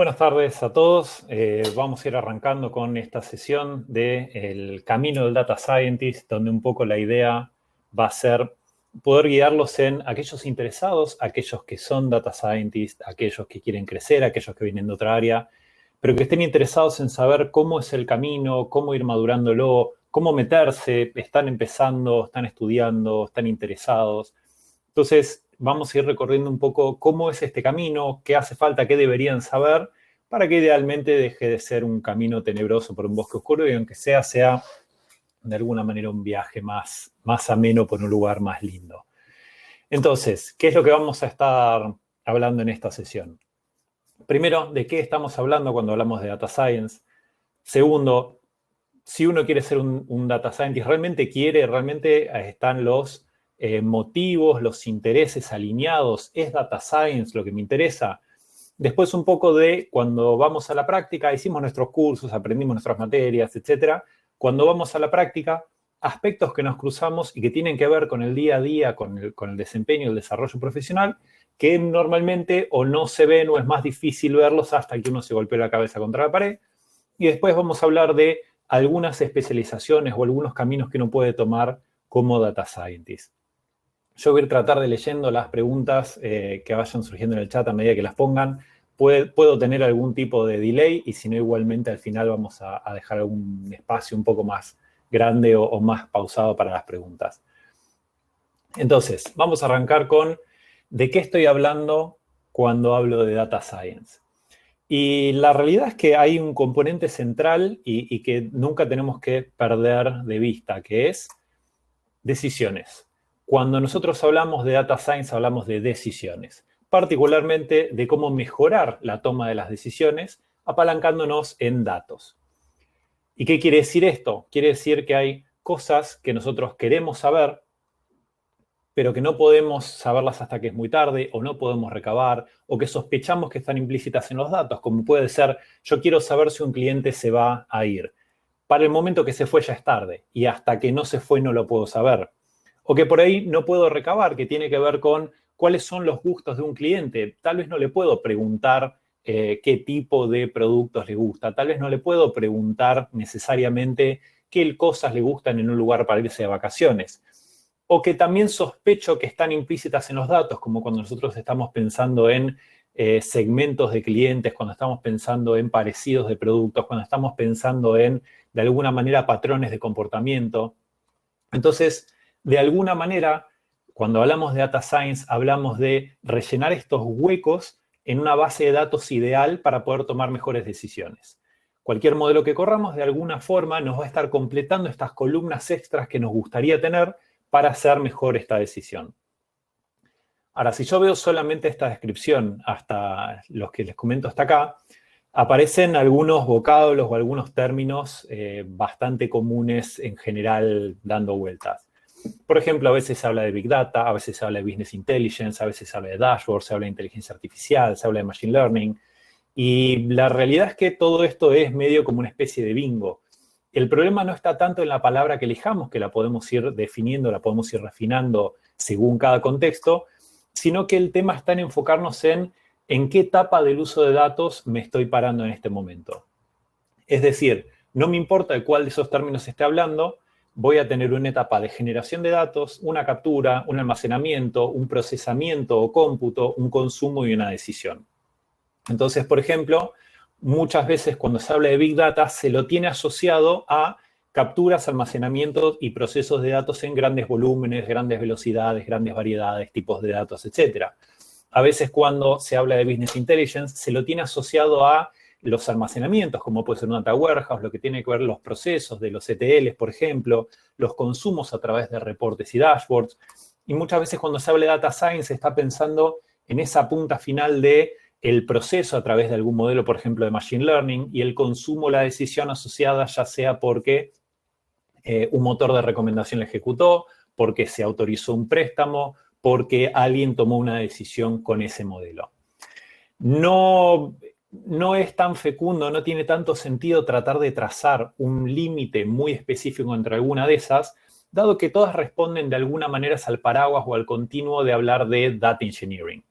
Buenas tardes a todos. Vamos a ir arrancando con esta sesión del camino del Data Scientist, donde un poco la idea va a ser poder guiarlos en aquellos interesados, aquellos que son Data Scientists, aquellos que quieren crecer, aquellos que vienen de otra área, pero que estén interesados en saber cómo es el camino, cómo ir madurándolo, cómo meterse, están empezando, están estudiando, están interesados. Entonces, vamos a ir recorriendo un poco cómo es este camino, qué hace falta, qué deberían saber, para que idealmente deje de ser un camino tenebroso por un bosque oscuro y aunque sea de alguna manera un viaje más ameno por un lugar más lindo. Entonces, ¿qué es lo que vamos a estar hablando en esta sesión? Primero, ¿de qué estamos hablando cuando hablamos de Data Science? Segundo, si uno quiere ser un Data Scientist, realmente están los motivos, los intereses alineados, ¿es Data Science lo que me interesa? Después un poco de cuando vamos a la práctica, hicimos nuestros cursos, aprendimos nuestras materias, etc. Cuando vamos a la práctica, aspectos que nos cruzamos y que tienen que ver con el día a día, con el desempeño y el desarrollo profesional, que normalmente o no se ven o es más difícil verlos hasta que uno se golpea la cabeza contra la pared. Y después vamos a hablar de algunas especializaciones o algunos caminos que uno puede tomar como Data Scientist. Yo voy a tratar de leyendo las preguntas que vayan surgiendo en el chat a medida que las pongan. Puedo tener algún tipo de delay y si no, igualmente al final vamos a dejar algún espacio un poco más grande o más pausado para las preguntas. Entonces, vamos a arrancar con ¿de qué estoy hablando cuando hablo de Data Science? Y la realidad es que hay un componente central y que nunca tenemos que perder de vista, que es decisiones. Cuando nosotros hablamos de Data Science, hablamos de decisiones, particularmente de cómo mejorar la toma de las decisiones apalancándonos en datos. ¿Y qué quiere decir esto? Quiere decir que hay cosas que nosotros queremos saber, pero que no podemos saberlas hasta que es muy tarde, o no podemos recabar, o que sospechamos que están implícitas en los datos, como puede ser, yo quiero saber si un cliente se va a ir. Para el momento que se fue ya es tarde, y hasta que no se fue no lo puedo saber. O que por ahí no puedo recabar, que tiene que ver con cuáles son los gustos de un cliente. Tal vez no le puedo preguntar qué tipo de productos le gusta. Tal vez no le puedo preguntar necesariamente qué cosas le gustan en un lugar para irse de vacaciones. O que también sospecho que están implícitas en los datos, como cuando nosotros estamos pensando en segmentos de clientes, cuando estamos pensando en parecidos de productos, cuando estamos pensando en, de alguna manera, patrones de comportamiento. Entonces, de alguna manera, cuando hablamos de Data Science, hablamos de rellenar estos huecos en una base de datos ideal para poder tomar mejores decisiones. Cualquier modelo que corramos, de alguna forma, nos va a estar completando estas columnas extras que nos gustaría tener para hacer mejor esta decisión. Ahora, si yo veo solamente esta descripción, hasta los que les comento hasta acá, aparecen algunos vocablos o algunos términos bastante comunes en general dando vueltas. Por ejemplo, a veces se habla de Big Data, a veces se habla de Business Intelligence, a veces se habla de Dashboard, se habla de inteligencia artificial, se habla de Machine Learning. Y la realidad es que todo esto es medio como una especie de bingo. El problema no está tanto en la palabra que elijamos, que la podemos ir definiendo, la podemos ir refinando según cada contexto, sino que el tema está en enfocarnos en qué etapa del uso de datos me estoy parando en este momento. Es decir, no me importa de cuál de esos términos esté hablando, voy a tener una etapa de generación de datos, una captura, un almacenamiento, un procesamiento o cómputo, un consumo y una decisión. Entonces, por ejemplo, muchas veces cuando se habla de Big Data se lo tiene asociado a capturas, almacenamientos y procesos de datos en grandes volúmenes, grandes velocidades, grandes variedades, tipos de datos, etc. A veces cuando se habla de Business Intelligence se lo tiene asociado a los almacenamientos, como puede ser un data warehouse, lo que tiene que ver los procesos de los ETLs, por ejemplo, los consumos a través de reportes y dashboards. Y muchas veces cuando se habla de Data Science se está pensando en esa punta final de el proceso a través de algún modelo, por ejemplo, de Machine Learning, y el consumo, la decisión asociada, ya sea porque un motor de recomendación la ejecutó, porque se autorizó un préstamo, porque alguien tomó una decisión con ese modelo. No es tan fecundo, no tiene tanto sentido tratar de trazar un límite muy específico entre alguna de esas, dado que todas responden de alguna manera al paraguas o al continuo de hablar de Data Engineering.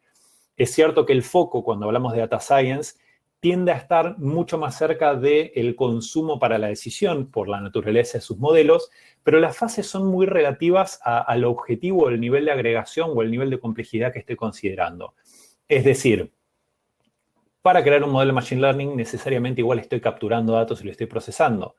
Es cierto que el foco, cuando hablamos de Data Science, tiende a estar mucho más cerca del consumo para la decisión por la naturaleza de sus modelos, pero las fases son muy relativas al objetivo, el nivel de agregación o el nivel de complejidad que esté considerando. Es decir, para crear un modelo de Machine Learning necesariamente igual estoy capturando datos y lo estoy procesando.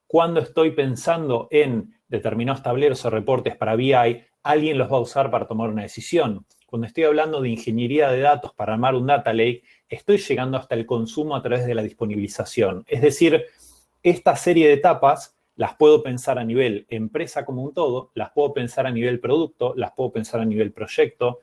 Cuando estoy pensando en determinados tableros o reportes para BI, alguien los va a usar para tomar una decisión. Cuando estoy hablando de ingeniería de datos para armar un data lake, estoy llegando hasta el consumo a través de la disponibilización. Es decir, esta serie de etapas las puedo pensar a nivel empresa como un todo, las puedo pensar a nivel producto, las puedo pensar a nivel proyecto.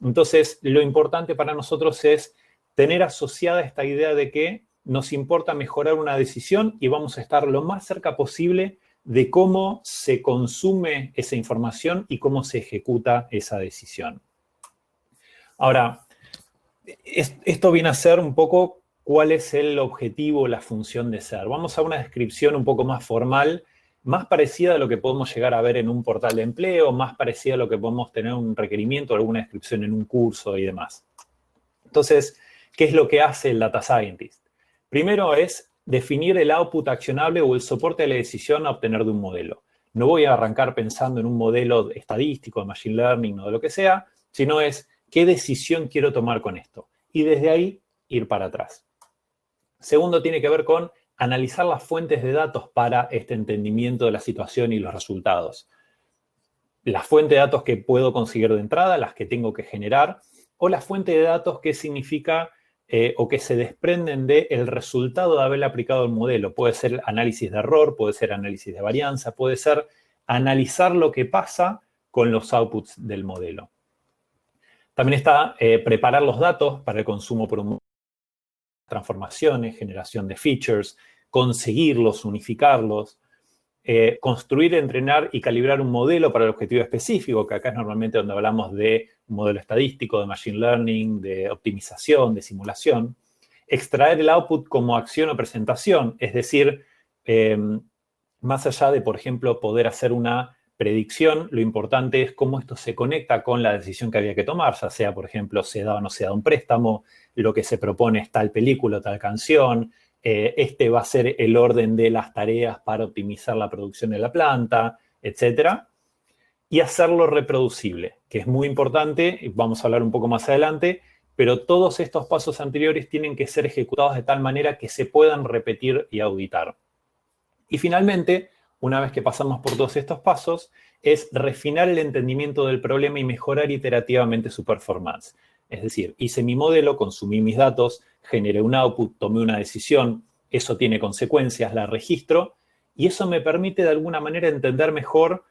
Entonces, lo importante para nosotros es tener asociada esta idea de que nos importa mejorar una decisión y vamos a estar lo más cerca posible de cómo se consume esa información y cómo se ejecuta esa decisión. Ahora, esto viene a ser un poco cuál es el objetivo, la función de SER. Vamos a una descripción un poco más formal, más parecida a lo que podemos llegar a ver en un portal de empleo, más parecida a lo que podemos tener un requerimiento, alguna descripción en un curso y demás. Entonces, ¿qué es lo que hace el Data Scientist? Primero es definir el output accionable o el soporte de la decisión a obtener de un modelo. No voy a arrancar pensando en un modelo estadístico, de Machine Learning o de lo que sea, sino es qué decisión quiero tomar con esto. Y desde ahí ir para atrás. Segundo, tiene que ver con analizar las fuentes de datos para este entendimiento de la situación y los resultados. Las fuentes de datos que puedo conseguir de entrada, las que tengo que generar, o la fuente de datos que significa o que se desprenden del resultado de haber aplicado el modelo. Puede ser análisis de error, puede ser análisis de varianza, puede ser analizar lo que pasa con los outputs del modelo. También está preparar los datos para el consumo por un modelo, transformaciones, generación de features, conseguirlos, unificarlos, construir, entrenar y calibrar un modelo para el objetivo específico, que acá es normalmente donde hablamos de un modelo estadístico, de machine learning, de optimización, de simulación. Extraer el output como acción o presentación, es decir, más allá de, por ejemplo, poder hacer una predicción, lo importante es cómo esto se conecta con la decisión que había que tomar, ya sea, por ejemplo, se da o no se da un préstamo, lo que se propone es tal película o tal canción, este va a ser el orden de las tareas para optimizar la producción de la planta, etcétera, y hacerlo reproducible, que es muy importante, vamos a hablar un poco más adelante, pero todos estos pasos anteriores tienen que ser ejecutados de tal manera que se puedan repetir y auditar. Y finalmente, una vez que pasamos por todos estos pasos, es refinar el entendimiento del problema y mejorar iterativamente su performance. Es decir, hice mi modelo, consumí mis datos, generé un output, tomé una decisión, eso tiene consecuencias, la registro, y eso me permite de alguna manera entender mejor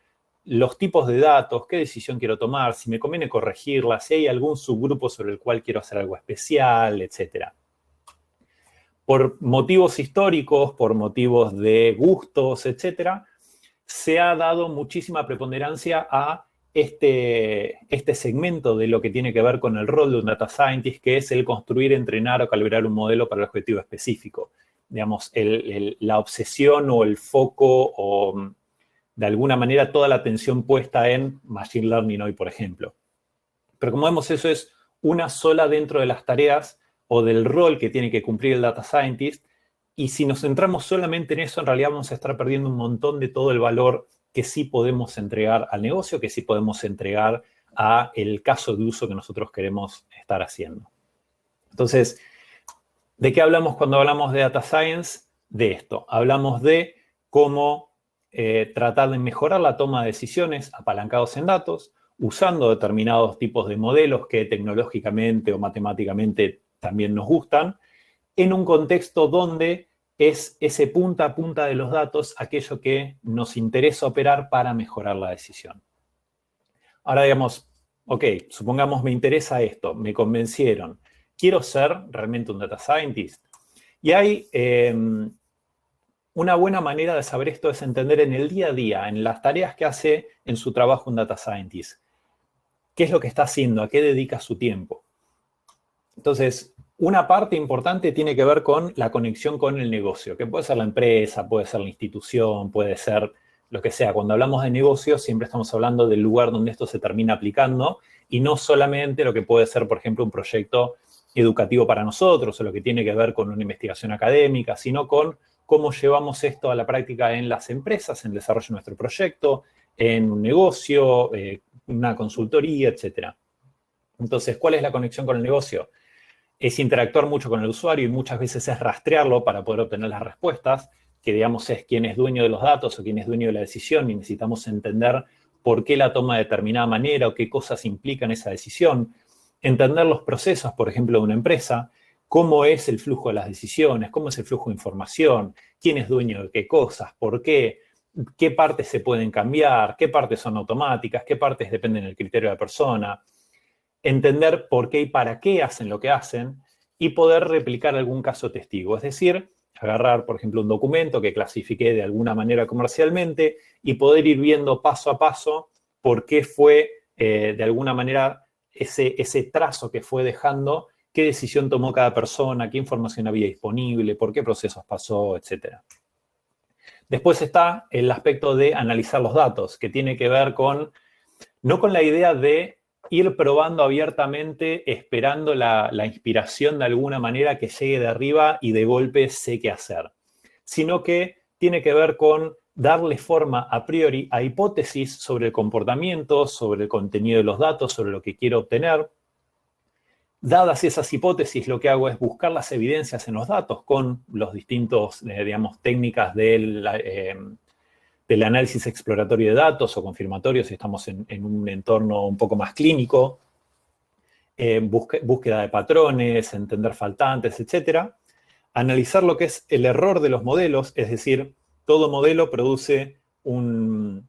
los tipos de datos, qué decisión quiero tomar, si me conviene corregirla, si hay algún subgrupo sobre el cual quiero hacer algo especial, etc. Por motivos históricos, por motivos de gustos, etc., se ha dado muchísima preponderancia a este segmento de lo que tiene que ver con el rol de un data scientist, que es el construir, entrenar o calibrar un modelo para el objetivo específico. Digamos, la obsesión o el foco o, de alguna manera, toda la atención puesta en Machine Learning hoy, por ejemplo. Pero como vemos, eso es una sola dentro de las tareas o del rol que tiene que cumplir el data scientist. Y si nos centramos solamente en eso, en realidad vamos a estar perdiendo un montón de todo el valor que sí podemos entregar al negocio, que sí podemos entregar a el caso de uso que nosotros queremos estar haciendo. Entonces, ¿de qué hablamos cuando hablamos de data science? De esto. Hablamos de cómo tratar de mejorar la toma de decisiones apalancados en datos, usando determinados tipos de modelos que tecnológicamente o matemáticamente también nos gustan, en un contexto donde es ese punta a punta de los datos aquello que nos interesa operar para mejorar la decisión. Ahora digamos, ok, supongamos me interesa esto, me convencieron, quiero ser realmente un data scientist. Y hay una buena manera de saber esto es entender en el día a día, en las tareas que hace en su trabajo un data scientist. ¿Qué es lo que está haciendo? ¿A qué dedica su tiempo? Entonces, una parte importante tiene que ver con la conexión con el negocio, que puede ser la empresa, puede ser la institución, puede ser lo que sea. Cuando hablamos de negocios, siempre estamos hablando del lugar donde esto se termina aplicando y no solamente lo que puede ser, por ejemplo, un proyecto educativo para nosotros o lo que tiene que ver con una investigación académica, sino con cómo llevamos esto a la práctica en las empresas, en el desarrollo de nuestro proyecto, en un negocio, una consultoría, etc. Entonces, ¿cuál es la conexión con el negocio? Es interactuar mucho con el usuario y muchas veces es rastrearlo para poder obtener las respuestas, que digamos es quién es dueño de los datos o quién es dueño de la decisión, y necesitamos entender por qué la toma de determinada manera o qué cosas implican esa decisión. Entender los procesos, por ejemplo, de una empresa, cómo es el flujo de las decisiones, cómo es el flujo de información, quién es dueño de qué cosas, por qué partes se pueden cambiar, qué partes son automáticas, qué partes dependen del criterio de la persona. Entender por qué y para qué hacen lo que hacen y poder replicar algún caso testigo. Es decir, agarrar, por ejemplo, un documento que clasifiqué de alguna manera comercialmente y poder ir viendo paso a paso por qué fue, de alguna manera, ese trazo que fue dejando, qué decisión tomó cada persona, qué información había disponible, por qué procesos pasó, etc. Después está el aspecto de analizar los datos, que tiene que ver con, no con la idea de ir probando abiertamente, esperando la inspiración de alguna manera que llegue de arriba y de golpe sé qué hacer, sino que tiene que ver con darle forma a priori a hipótesis sobre el comportamiento, sobre el contenido de los datos, sobre lo que quiero obtener. Dadas esas hipótesis, lo que hago es buscar las evidencias en los datos con los distintos, digamos, técnicas del análisis exploratorio de datos o confirmatorio si estamos en un entorno un poco más clínico, búsqueda de patrones, entender faltantes, etc. Analizar lo que es el error de los modelos, es decir, todo modelo produce un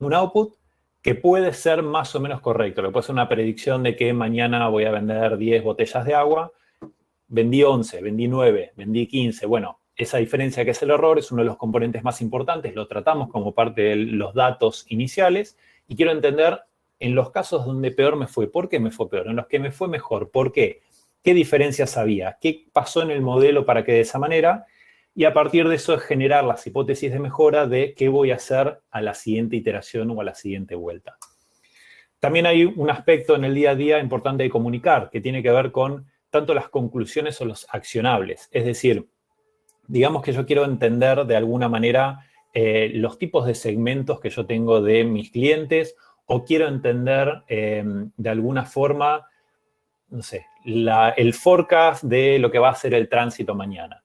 output que puede ser más o menos correcto. Le puede ser una predicción de que mañana voy a vender 10 botellas de agua, vendí 11, vendí 9, vendí 15, bueno, esa diferencia que es el error es uno de los componentes más importantes, lo tratamos como parte de los datos iniciales y quiero entender en los casos donde peor me fue, ¿por qué me fue peor? En los que me fue mejor, ¿por qué? ¿Qué diferencias había? ¿Qué pasó en el modelo para que de esa manera? Y a partir de eso es generar las hipótesis de mejora de qué voy a hacer a la siguiente iteración o a la siguiente vuelta. También hay un aspecto en el día a día importante de comunicar, que tiene que ver con tanto las conclusiones o los accionables. Es decir, digamos que yo quiero entender de alguna manera los tipos de segmentos que yo tengo de mis clientes o quiero entender de alguna forma, no sé, el forecast de lo que va a ser el tránsito mañana.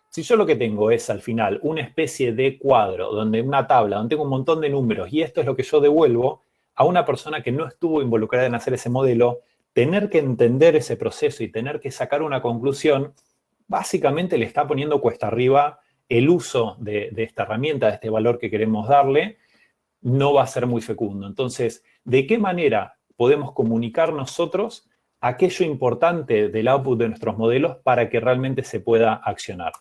Si yo lo que tengo es al final una especie de cuadro, una tabla, donde tengo un montón de números y esto es lo que yo devuelvo a una persona que no estuvo involucrada en hacer ese modelo, tener que entender ese proceso y tener que sacar una conclusión, básicamente le está poniendo cuesta arriba el uso de esta herramienta, de este valor que queremos darle, no va a ser muy fecundo. Entonces, ¿de qué manera podemos comunicar nosotros aquello importante del output de nuestros modelos para que realmente se pueda accionar?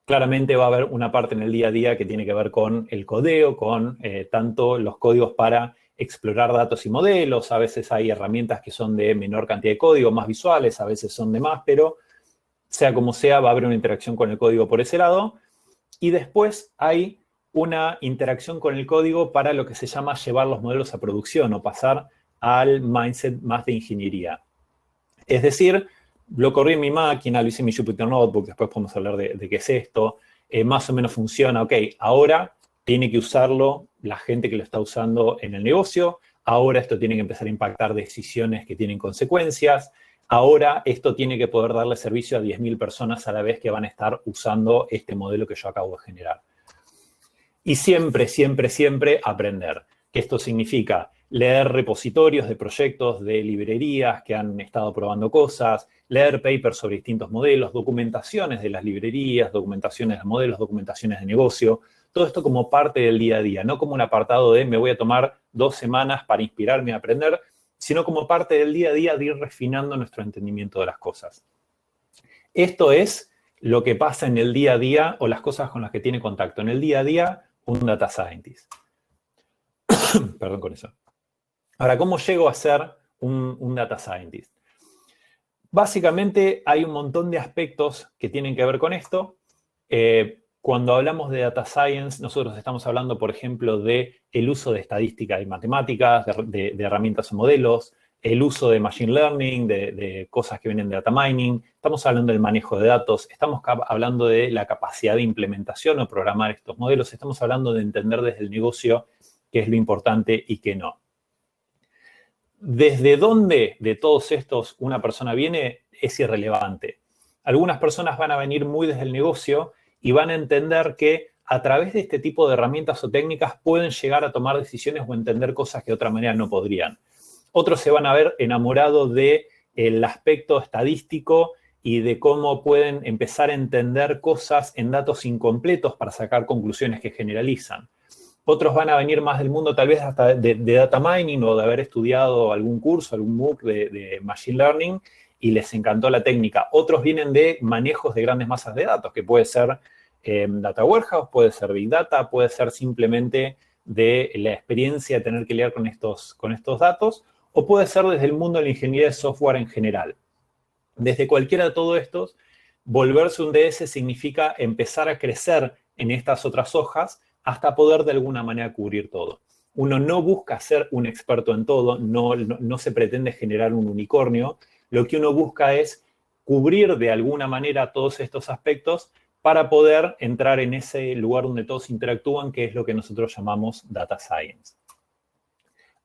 Claramente va a haber una parte en el día a día que tiene que ver con el codeo, con tanto los códigos para explorar datos y modelos. A veces hay herramientas que son de menor cantidad de código, más visuales, a veces son de más, pero sea como sea, va a haber una interacción con el código por ese lado. Y después hay una interacción con el código para lo que se llama llevar los modelos a producción o pasar al mindset más de ingeniería. Es decir, lo corrí en mi máquina, lo hice en mi Jupyter Notebook, después podemos hablar de qué es esto, más o menos funciona, ok, ahora tiene que usarlo la gente que lo está usando en el negocio, ahora esto tiene que empezar a impactar decisiones que tienen consecuencias, ahora esto tiene que poder darle servicio a 10.000 personas a la vez que van a estar usando este modelo que yo acabo de generar. Y siempre, siempre, siempre aprender. Esto significa leer repositorios de proyectos, de librerías que han estado probando cosas, leer papers sobre distintos modelos, documentaciones de las librerías, documentaciones de modelos, documentaciones de negocio. Todo esto como parte del día a día, no como un apartado de me voy a tomar 2 semanas para inspirarme a aprender, sino como parte del día a día de ir refinando nuestro entendimiento de las cosas. Esto es lo que pasa en el día a día o las cosas con las que tiene contacto en el día a día un data scientist. Perdón con eso. Ahora, ¿cómo llego a ser un data scientist? Básicamente hay un montón de aspectos que tienen que ver con esto. Cuando hablamos de data science, nosotros estamos hablando, por ejemplo, del uso de estadística y matemáticas, de herramientas o modelos, el uso de Machine Learning, de cosas que vienen de Data Mining, estamos hablando del manejo de datos, estamos hablando de la capacidad de implementación o programar estos modelos, estamos hablando de entender desde el negocio qué es lo importante y qué no. ¿Desde dónde de todos estos una persona viene? Es irrelevante. Algunas personas van a venir muy desde el negocio y van a entender que a través de este tipo de herramientas o técnicas pueden llegar a tomar decisiones o entender cosas que de otra manera no podrían. Otros se van a ver enamorados del aspecto estadístico y de cómo pueden empezar a entender cosas en datos incompletos para sacar conclusiones que generalizan. Otros van a venir más del mundo tal vez hasta de data mining o de haber estudiado algún curso, algún MOOC de Machine Learning y les encantó la técnica. Otros vienen de manejos de grandes masas de datos, que puede ser Data Warehouse, puede ser Big Data, puede ser simplemente de la experiencia de tener que lidiar con estos datos, o puede ser desde el mundo de la ingeniería de software en general. Desde cualquiera de todos estos, volverse un DS significa empezar a crecer en estas otras hojas hasta poder de alguna manera cubrir todo. Uno no busca ser un experto en todo, no se pretende generar un unicornio. Lo que uno busca es cubrir de alguna manera todos estos aspectos para poder entrar en ese lugar donde todos interactúan, que es lo que nosotros llamamos Data Science.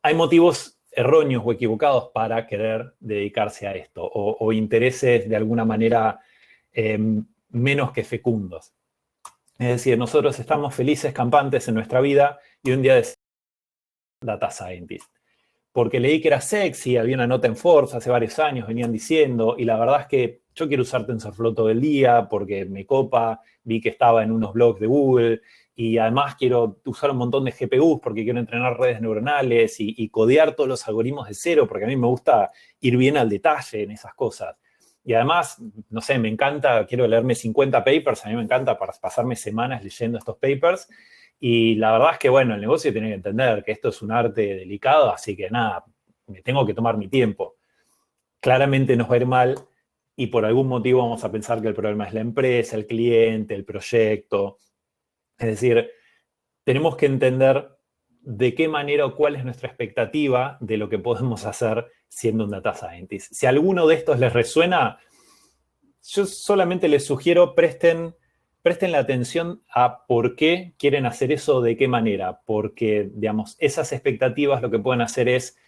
Hay motivos erróneos o equivocados para querer dedicarse a esto, o intereses de alguna manera menos que fecundos. Es decir, nosotros estamos felices, campantes en nuestra vida y un día decimos Data Scientist. Porque leí que era sexy, había una nota en Forbes hace varios años, venían diciendo, y la verdad es que yo quiero usar TensorFlow todo el día porque me copa, vi que estaba en unos blogs de Google, y además quiero usar un montón de GPUs porque quiero entrenar redes neuronales y codear todos los algoritmos de cero, porque a mí me gusta ir bien al detalle en esas cosas. Y además, no sé, me encanta, quiero leerme 50 papers, a mí me encanta pasarme semanas leyendo estos papers. Y la verdad es que, bueno, el negocio tiene que entender que esto es un arte delicado, así que nada, me tengo que tomar mi tiempo. Claramente nos va a ir mal y por algún motivo vamos a pensar que el problema es la empresa, el cliente, el proyecto. Es decir, tenemos que entender de qué manera o cuál es nuestra expectativa de lo que podemos hacer siendo un data scientist. Si alguno de estos les resuena, yo solamente les sugiero presten la atención a por qué quieren hacer eso, de qué manera, porque, digamos, esas expectativas lo que pueden hacer es,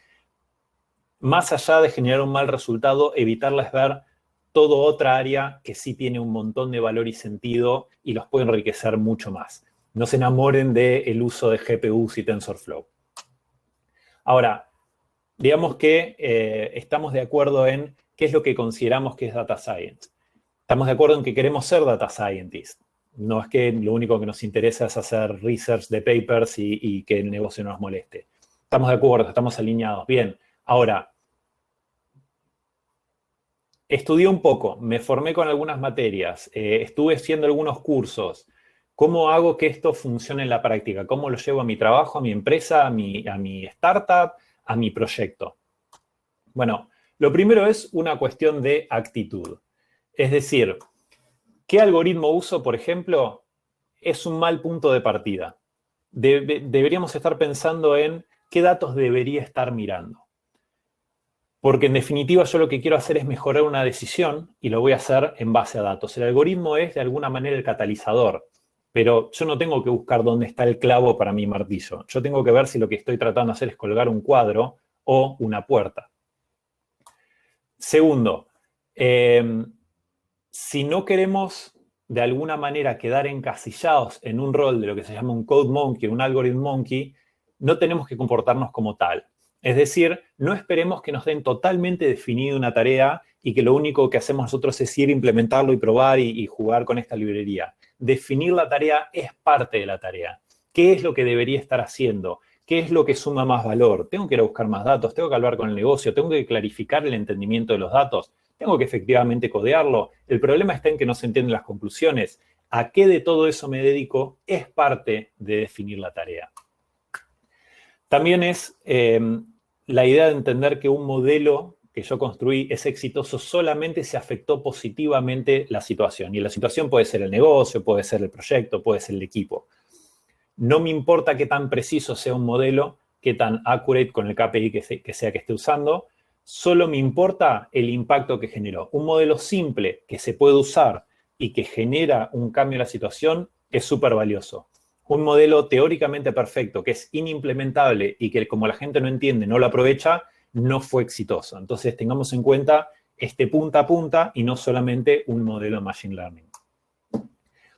más allá de generar un mal resultado, evitarles ver toda otra área que sí tiene un montón de valor y sentido y los puede enriquecer mucho más. No se enamoren del uso de GPUs y TensorFlow. Ahora, digamos que estamos de acuerdo en qué es lo que consideramos que es Data Science. Estamos de acuerdo en que queremos ser Data Scientists. No es que lo único que nos interesa es hacer research de papers y que el negocio no nos moleste. Estamos de acuerdo, estamos alineados. Bien, ahora, estudié un poco, me formé con algunas materias, estuve haciendo algunos cursos. ¿Cómo hago que esto funcione en la práctica? ¿Cómo lo llevo a mi trabajo, a mi empresa, a mi startup, a mi proyecto? Bueno, lo primero es una cuestión de actitud. Es decir, ¿qué algoritmo uso, por ejemplo? Es un mal punto de partida. Deberíamos estar pensando en qué datos debería estar mirando. Porque en definitiva yo lo que quiero hacer es mejorar una decisión y lo voy a hacer en base a datos. El algoritmo es de alguna manera el catalizador, pero yo no tengo que buscar dónde está el clavo para mi martillo. Yo tengo que ver si lo que estoy tratando de hacer es colgar un cuadro o una puerta. Segundo, si no queremos de alguna manera quedar encasillados en un rol de lo que se llama un code monkey, un algorithm monkey, no tenemos que comportarnos como tal. Es decir, no esperemos que nos den totalmente definida una tarea y que lo único que hacemos nosotros es ir a implementarlo y probar y jugar con esta librería. Definir la tarea es parte de la tarea. ¿Qué es lo que debería estar haciendo? ¿Qué es lo que suma más valor? ¿Tengo que ir a buscar más datos? ¿Tengo que hablar con el negocio? ¿Tengo que clarificar el entendimiento de los datos? ¿Tengo que efectivamente codearlo? El problema está en que no se entienden las conclusiones. ¿A qué de todo eso me dedico? Es parte de definir la tarea. También es la idea de entender que un modelo que yo construí es exitoso solamente si afectó positivamente la situación. Y la situación puede ser el negocio, puede ser el proyecto, puede ser el equipo. No me importa qué tan preciso sea un modelo, qué tan accurate con el KPI que sea que esté usando, Solo me importa el impacto que generó. Un modelo simple que se puede usar y que genera un cambio en la situación es súper valioso. Un modelo teóricamente perfecto que es inimplementable y que como la gente no entiende, no lo aprovecha, no fue exitoso. Entonces tengamos en cuenta este punta a punta y no solamente un modelo de Machine Learning.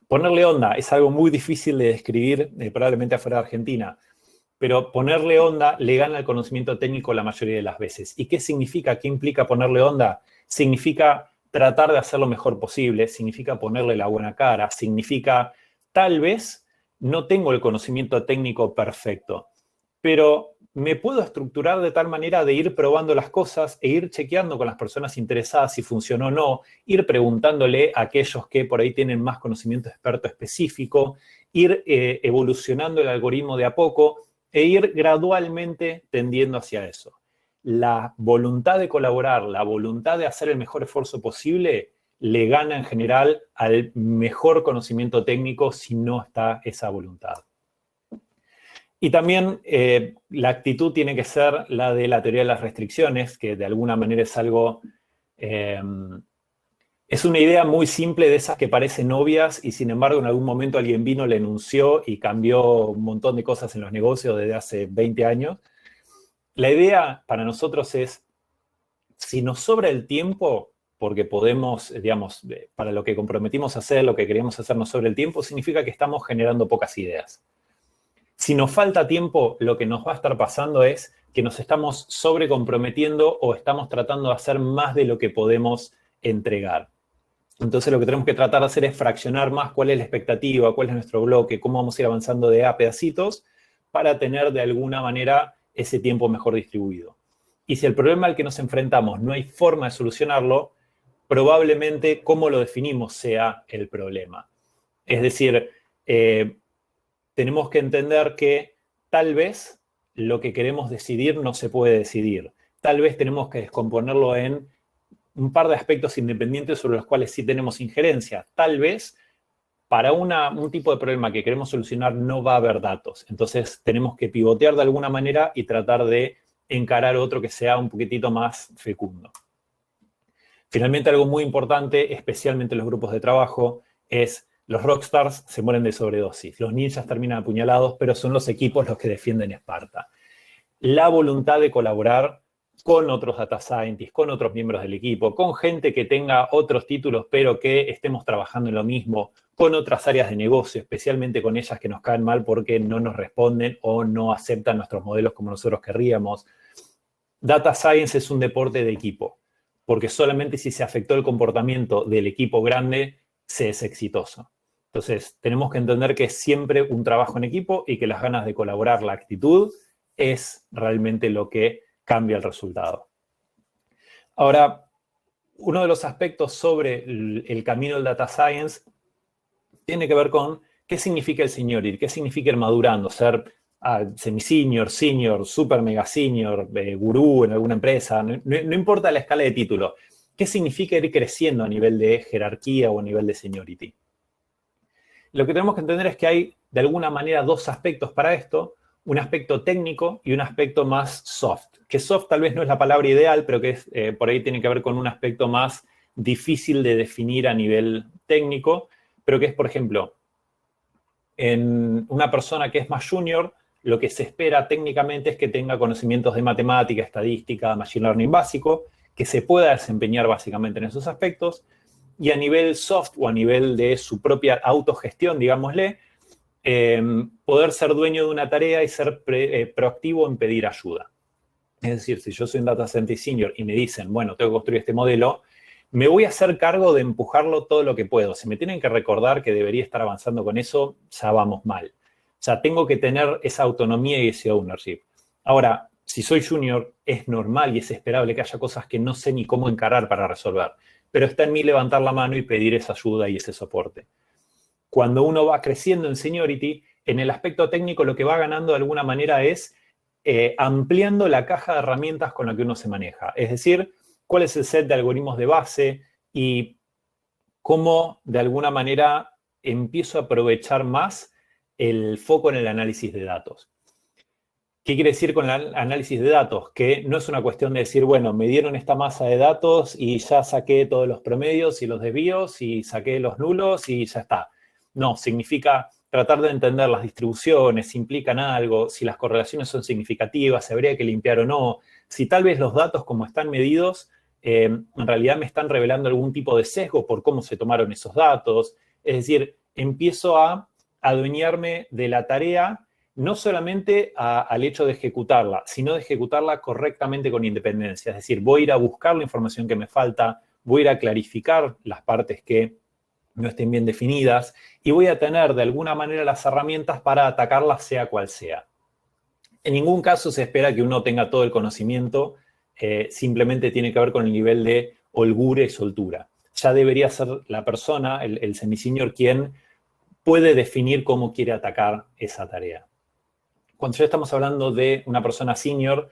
Ponerle onda es algo muy difícil de describir, probablemente afuera de Argentina, pero ponerle onda le gana el conocimiento técnico la mayoría de las veces. ¿Y qué significa? ¿Qué implica ponerle onda? Significa tratar de hacer lo mejor posible, significa ponerle la buena cara, significa tal vez no tengo el conocimiento técnico perfecto, pero me puedo estructurar de tal manera de ir probando las cosas e ir chequeando con las personas interesadas si funcionó o no, ir preguntándole a aquellos que por ahí tienen más conocimiento experto específico, ir evolucionando el algoritmo de a poco e ir gradualmente tendiendo hacia eso. La voluntad de colaborar, la voluntad de hacer el mejor esfuerzo posible, le gana en general al mejor conocimiento técnico si no está esa voluntad. Y también la actitud tiene que ser la de la teoría de las restricciones, que de alguna manera es algo... es una idea muy simple de esas que parecen obvias y sin embargo en algún momento alguien vino, la enunció y cambió un montón de cosas en los negocios desde hace 20 años. La idea para nosotros es, si nos sobra el tiempo, porque podemos, digamos, para lo que comprometimos a hacer, lo que queríamos hacer nos sobra el tiempo, significa que estamos generando pocas ideas. Si nos falta tiempo, lo que nos va a estar pasando es que nos estamos sobrecomprometiendo o estamos tratando de hacer más de lo que podemos entregar. Entonces lo que tenemos que tratar de hacer es fraccionar más cuál es la expectativa, cuál es nuestro bloque, cómo vamos a ir avanzando de a pedacitos para tener de alguna manera ese tiempo mejor distribuido. Y si el problema al que nos enfrentamos no hay forma de solucionarlo, probablemente cómo lo definimos sea el problema. Es decir, tenemos que entender que tal vez lo que queremos decidir no se puede decidir. Tal vez tenemos que descomponerlo en un par de aspectos independientes sobre los cuales sí tenemos injerencia. Tal vez para un tipo de problema que queremos solucionar no va a haber datos. Entonces tenemos que pivotear de alguna manera y tratar de encarar otro que sea un poquitito más fecundo. Finalmente, algo muy importante, especialmente en los grupos de trabajo, es los rockstars se mueren de sobredosis. Los ninjas terminan apuñalados, pero son los equipos los que defienden Esparta. La voluntad de colaborar con otros data scientists, con otros miembros del equipo, con gente que tenga otros títulos, pero que estemos trabajando en lo mismo, con otras áreas de negocio, especialmente con ellas que nos caen mal porque no nos responden o no aceptan nuestros modelos como nosotros querríamos. Data Science es un deporte de equipo, porque solamente si se afectó el comportamiento del equipo grande, se es exitoso. Entonces, tenemos que entender que es siempre un trabajo en equipo y que las ganas de colaborar, la actitud, es realmente lo que cambia el resultado. Ahora, uno de los aspectos sobre el camino del Data Science tiene que ver con qué significa el seniority, qué significa ir madurando, ser semi-senior, senior, super mega senior, gurú en alguna empresa, no importa la escala de título. ¿Qué significa ir creciendo a nivel de jerarquía o a nivel de seniority? Lo que tenemos que entender es que hay, de alguna manera, dos aspectos para esto, un aspecto técnico y un aspecto más soft. Que soft tal vez no es la palabra ideal, pero que es, por ahí tiene que ver con un aspecto más difícil de definir a nivel técnico, pero que es, por ejemplo, en una persona que es más junior, lo que se espera técnicamente es que tenga conocimientos de matemática, estadística, machine learning básico, que se pueda desempeñar básicamente en esos aspectos, y a nivel soft o a nivel de su propia autogestión, digámosle, poder ser dueño de una tarea y ser proactivo en pedir ayuda. Es decir, si yo soy un data scientist senior y me dicen, bueno, tengo que construir este modelo, me voy a hacer cargo de empujarlo todo lo que puedo. Si me tienen que recordar que debería estar avanzando con eso, ya vamos mal. O sea, tengo que tener esa autonomía y ese ownership. Ahora, si soy junior, es normal y es esperable que haya cosas que no sé ni cómo encarar para resolver. Pero está en mí levantar la mano y pedir esa ayuda y ese soporte. Cuando uno va creciendo en seniority, en el aspecto técnico lo que va ganando de alguna manera es ampliando la caja de herramientas con la que uno se maneja. Es decir, cuál es el set de algoritmos de base y cómo de alguna manera empiezo a aprovechar más el foco en el análisis de datos. ¿Qué quiere decir con el análisis de datos? Que no es una cuestión de decir, bueno, me dieron esta masa de datos y ya saqué todos los promedios y los desvíos y saqué los nulos y ya está. No, significa tratar de entender las distribuciones, si implican algo, si las correlaciones son significativas, si habría que limpiar o no, si tal vez los datos como están medidos en realidad me están revelando algún tipo de sesgo por cómo se tomaron esos datos. Es decir, empiezo a adueñarme de la tarea no solamente al hecho de ejecutarla, sino de ejecutarla correctamente con independencia. Es decir, voy a ir a buscar la información que me falta, voy a ir a clarificar las partes que no estén bien definidas y voy a tener de alguna manera las herramientas para atacarlas sea cual sea. En ningún caso se espera que uno tenga todo el conocimiento, simplemente tiene que ver con el nivel de holgura y soltura. Ya debería ser la persona, el semi-senior, quien puede definir cómo quiere atacar esa tarea. Cuando ya estamos hablando de una persona senior,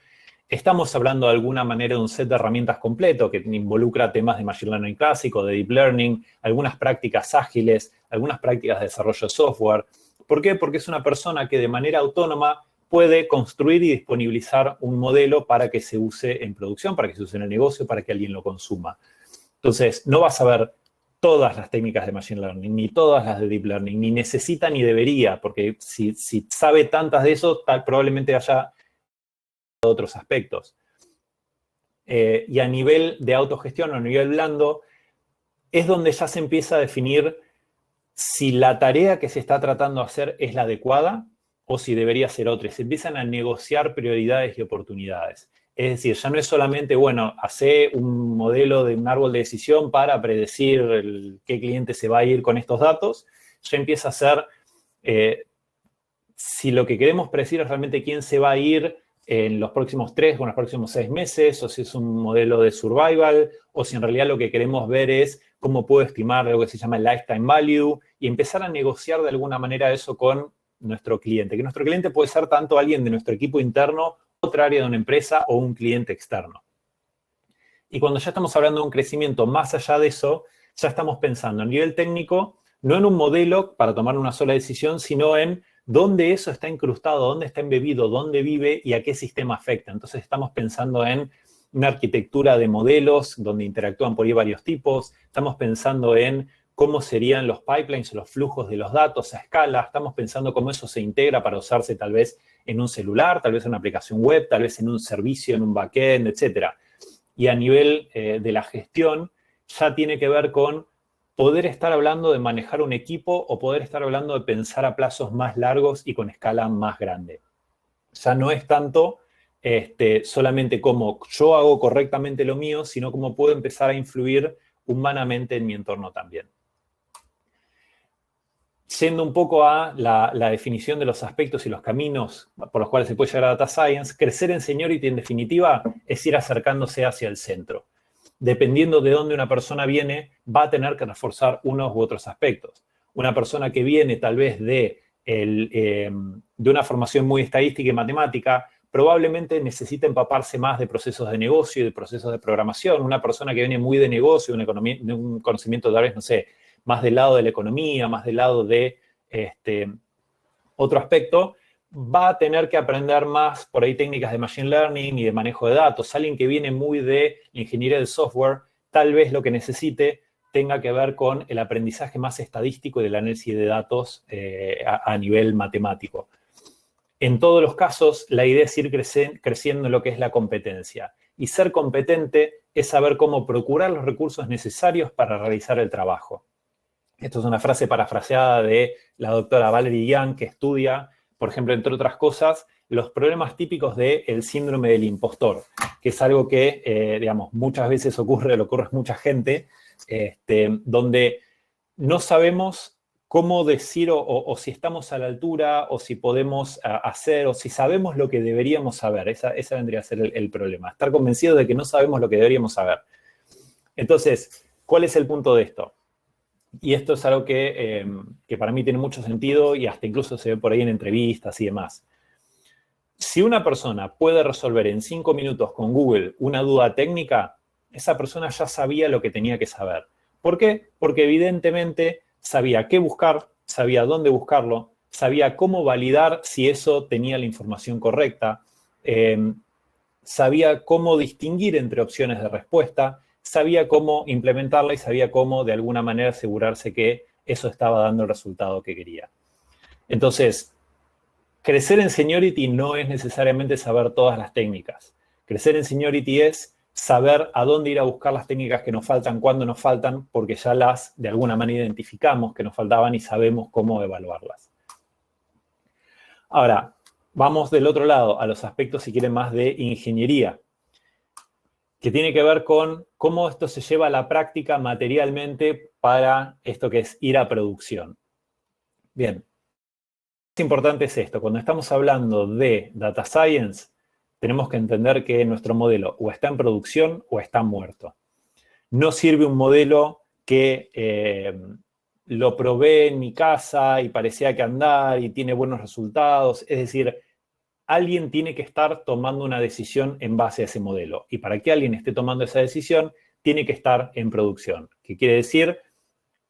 estamos hablando de alguna manera de un set de herramientas completo que involucra temas de Machine Learning clásico, de Deep Learning, algunas prácticas ágiles, algunas prácticas de desarrollo de software. ¿Por qué? Porque es una persona que de manera autónoma puede construir y disponibilizar un modelo para que se use en producción, para que se use en el negocio, para que alguien lo consuma. Entonces, no vas a ver todas las técnicas de Machine Learning, ni todas las de Deep Learning, ni necesita ni debería, porque si sabe tantas de eso, probablemente haya otros aspectos. Y a nivel de autogestión o a nivel blando, es donde ya se empieza a definir si la tarea que se está tratando de hacer es la adecuada o si debería ser otra. Se empiezan a negociar prioridades y oportunidades. Es decir, ya no es solamente, bueno, hacer un modelo de un árbol de decisión para predecir qué cliente se va a ir con estos datos. Ya empieza a ser, si lo que queremos predecir es realmente quién se va a ir en los próximos 3 o en los próximos 6 meses, o si es un modelo de survival, o si en realidad lo que queremos ver es cómo puedo estimar algo que se llama el lifetime value y empezar a negociar de alguna manera eso con nuestro cliente. Que nuestro cliente puede ser tanto alguien de nuestro equipo interno, otra área de una empresa o un cliente externo. Y cuando ya estamos hablando de un crecimiento más allá de eso, ya estamos pensando a nivel técnico, no en un modelo para tomar una sola decisión, sino en dónde eso está incrustado, dónde está embebido, dónde vive y a qué sistema afecta. Entonces estamos pensando en una arquitectura de modelos donde interactúan por ahí varios tipos. Estamos pensando en cómo serían los pipelines o los flujos de los datos a escala. Estamos pensando cómo eso se integra para usarse tal vez en un celular, tal vez en una aplicación web, tal vez en un servicio, en un backend, etc. Y a nivel de la gestión ya tiene que ver con poder estar hablando de manejar un equipo o poder estar hablando de pensar a plazos más largos y con escala más grande. Ya no es tanto solamente cómo yo hago correctamente lo mío, sino cómo puedo empezar a influir humanamente en mi entorno también. Yendo un poco a la definición de los aspectos y los caminos por los cuales se puede llegar a Data Science, crecer en Seniority, en definitiva, es ir acercándose hacia el centro. Dependiendo de dónde una persona viene, va a tener que reforzar unos u otros aspectos. Una persona que viene tal vez de una formación muy estadística y matemática, probablemente necesita empaparse más de procesos de negocio y de procesos de programación. Una persona que viene muy de negocio, de un conocimiento tal vez, no sé, más del lado de la economía, más del lado de otro aspecto, va a tener que aprender más por ahí técnicas de Machine Learning y de manejo de datos. Alguien que viene muy de ingeniería del software, tal vez lo que necesite tenga que ver con el aprendizaje más estadístico y del análisis de datos a nivel matemático. En todos los casos, la idea es ir creciendo en lo que es la competencia. Y ser competente es saber cómo procurar los recursos necesarios para realizar el trabajo. Esto es una frase parafraseada de la doctora Valerie Young, que estudia, por ejemplo, entre otras cosas, los problemas típicos del síndrome del impostor, que es algo que, digamos, muchas veces ocurre a mucha gente, donde no sabemos cómo decir o si estamos a la altura o si podemos hacer o si sabemos lo que deberíamos saber. Esa vendría a ser el problema. Estar convencido de que no sabemos lo que deberíamos saber. Entonces, ¿cuál es el punto de esto? Y esto es algo que para mí tiene mucho sentido y hasta incluso se ve por ahí en entrevistas y demás. Si una persona puede resolver en 5 minutos con Google una duda técnica, esa persona ya sabía lo que tenía que saber. ¿Por qué? Porque evidentemente sabía qué buscar, sabía dónde buscarlo, sabía cómo validar si eso tenía la información correcta, sabía cómo distinguir entre opciones de respuesta, sabía cómo implementarla y sabía cómo, de alguna manera, asegurarse que eso estaba dando el resultado que quería. Entonces, crecer en Seniority no es necesariamente saber todas las técnicas. Crecer en Seniority es saber a dónde ir a buscar las técnicas que nos faltan, cuándo nos faltan, porque ya las, de alguna manera, identificamos que nos faltaban y sabemos cómo evaluarlas. Ahora, vamos del otro lado, a los aspectos, si quieren, más de ingeniería, que tiene que ver con cómo esto se lleva a la práctica materialmente para esto que es ir a producción. Bien, lo más importante es esto. Cuando estamos hablando de Data Science, tenemos que entender que nuestro modelo o está en producción o está muerto. No sirve un modelo que lo probé en mi casa y parecía que andar y tiene buenos resultados. Es decir, alguien tiene que estar tomando una decisión en base a ese modelo. Y para que alguien esté tomando esa decisión, tiene que estar en producción. ¿Qué quiere decir?